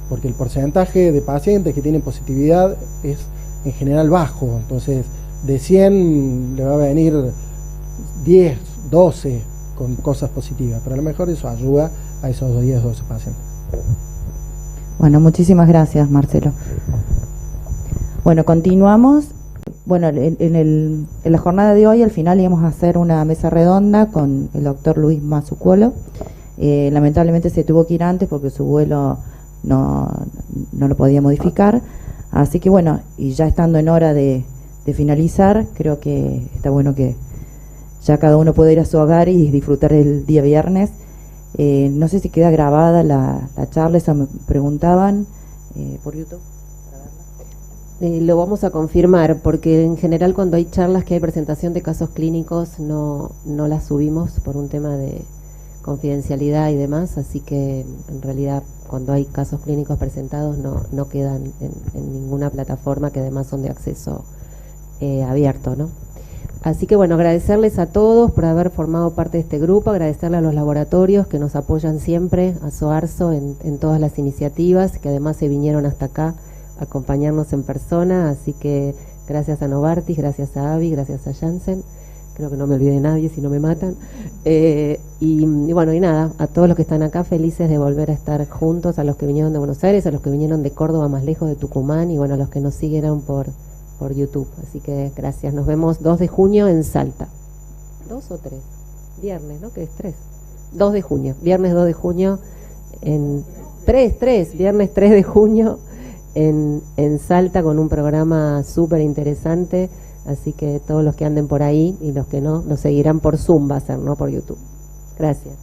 Porque el porcentaje de pacientes que tienen positividad es en general bajo, entonces de 100 le va a venir 10, 12 con cosas positivas, pero a lo mejor eso ayuda a esos 10, 12 pacientes. Bueno, muchísimas gracias, Marcelo. Bueno, continuamos. Bueno, en la jornada de hoy, al final, íbamos a hacer una mesa redonda con el doctor Luis Mazzucolo. Lamentablemente se tuvo que ir antes porque su vuelo no lo podía modificar. Así que bueno, y ya estando en hora de finalizar, creo que está bueno que ya cada uno puede ir a su hogar y disfrutar el día viernes. No sé si queda grabada la charla, eso me preguntaban por YouTube. Lo vamos a confirmar, porque en general cuando hay charlas que hay presentación de casos clínicos no las subimos por un tema de confidencialidad y demás, así que en realidad cuando hay casos clínicos presentados no quedan en ninguna plataforma, que además son de acceso abierto, ¿no? Así que bueno, agradecerles a todos por haber formado parte de este grupo, agradecerle a los laboratorios que nos apoyan siempre, a SOARSO en todas las iniciativas, que además se vinieron hasta acá a acompañarnos en persona, así que gracias a Novartis, gracias a AVI, gracias a Janssen, creo que no me olvidé de nadie si no me matan, y bueno, y nada, a todos los que están acá felices de volver a estar juntos, a los que vinieron de Buenos Aires, a los que vinieron de Córdoba más lejos, de Tucumán, y bueno, a los que nos siguieron por YouTube, así que gracias, nos vemos 2 de junio en Salta. 2 o 3, viernes, ¿no? Que es 3, 2 de junio, viernes 2 de junio, viernes 3 de junio en Salta, con un programa súper interesante, así que todos los que anden por ahí y los que no, nos seguirán por Zoom, va a ser, no por YouTube. Gracias.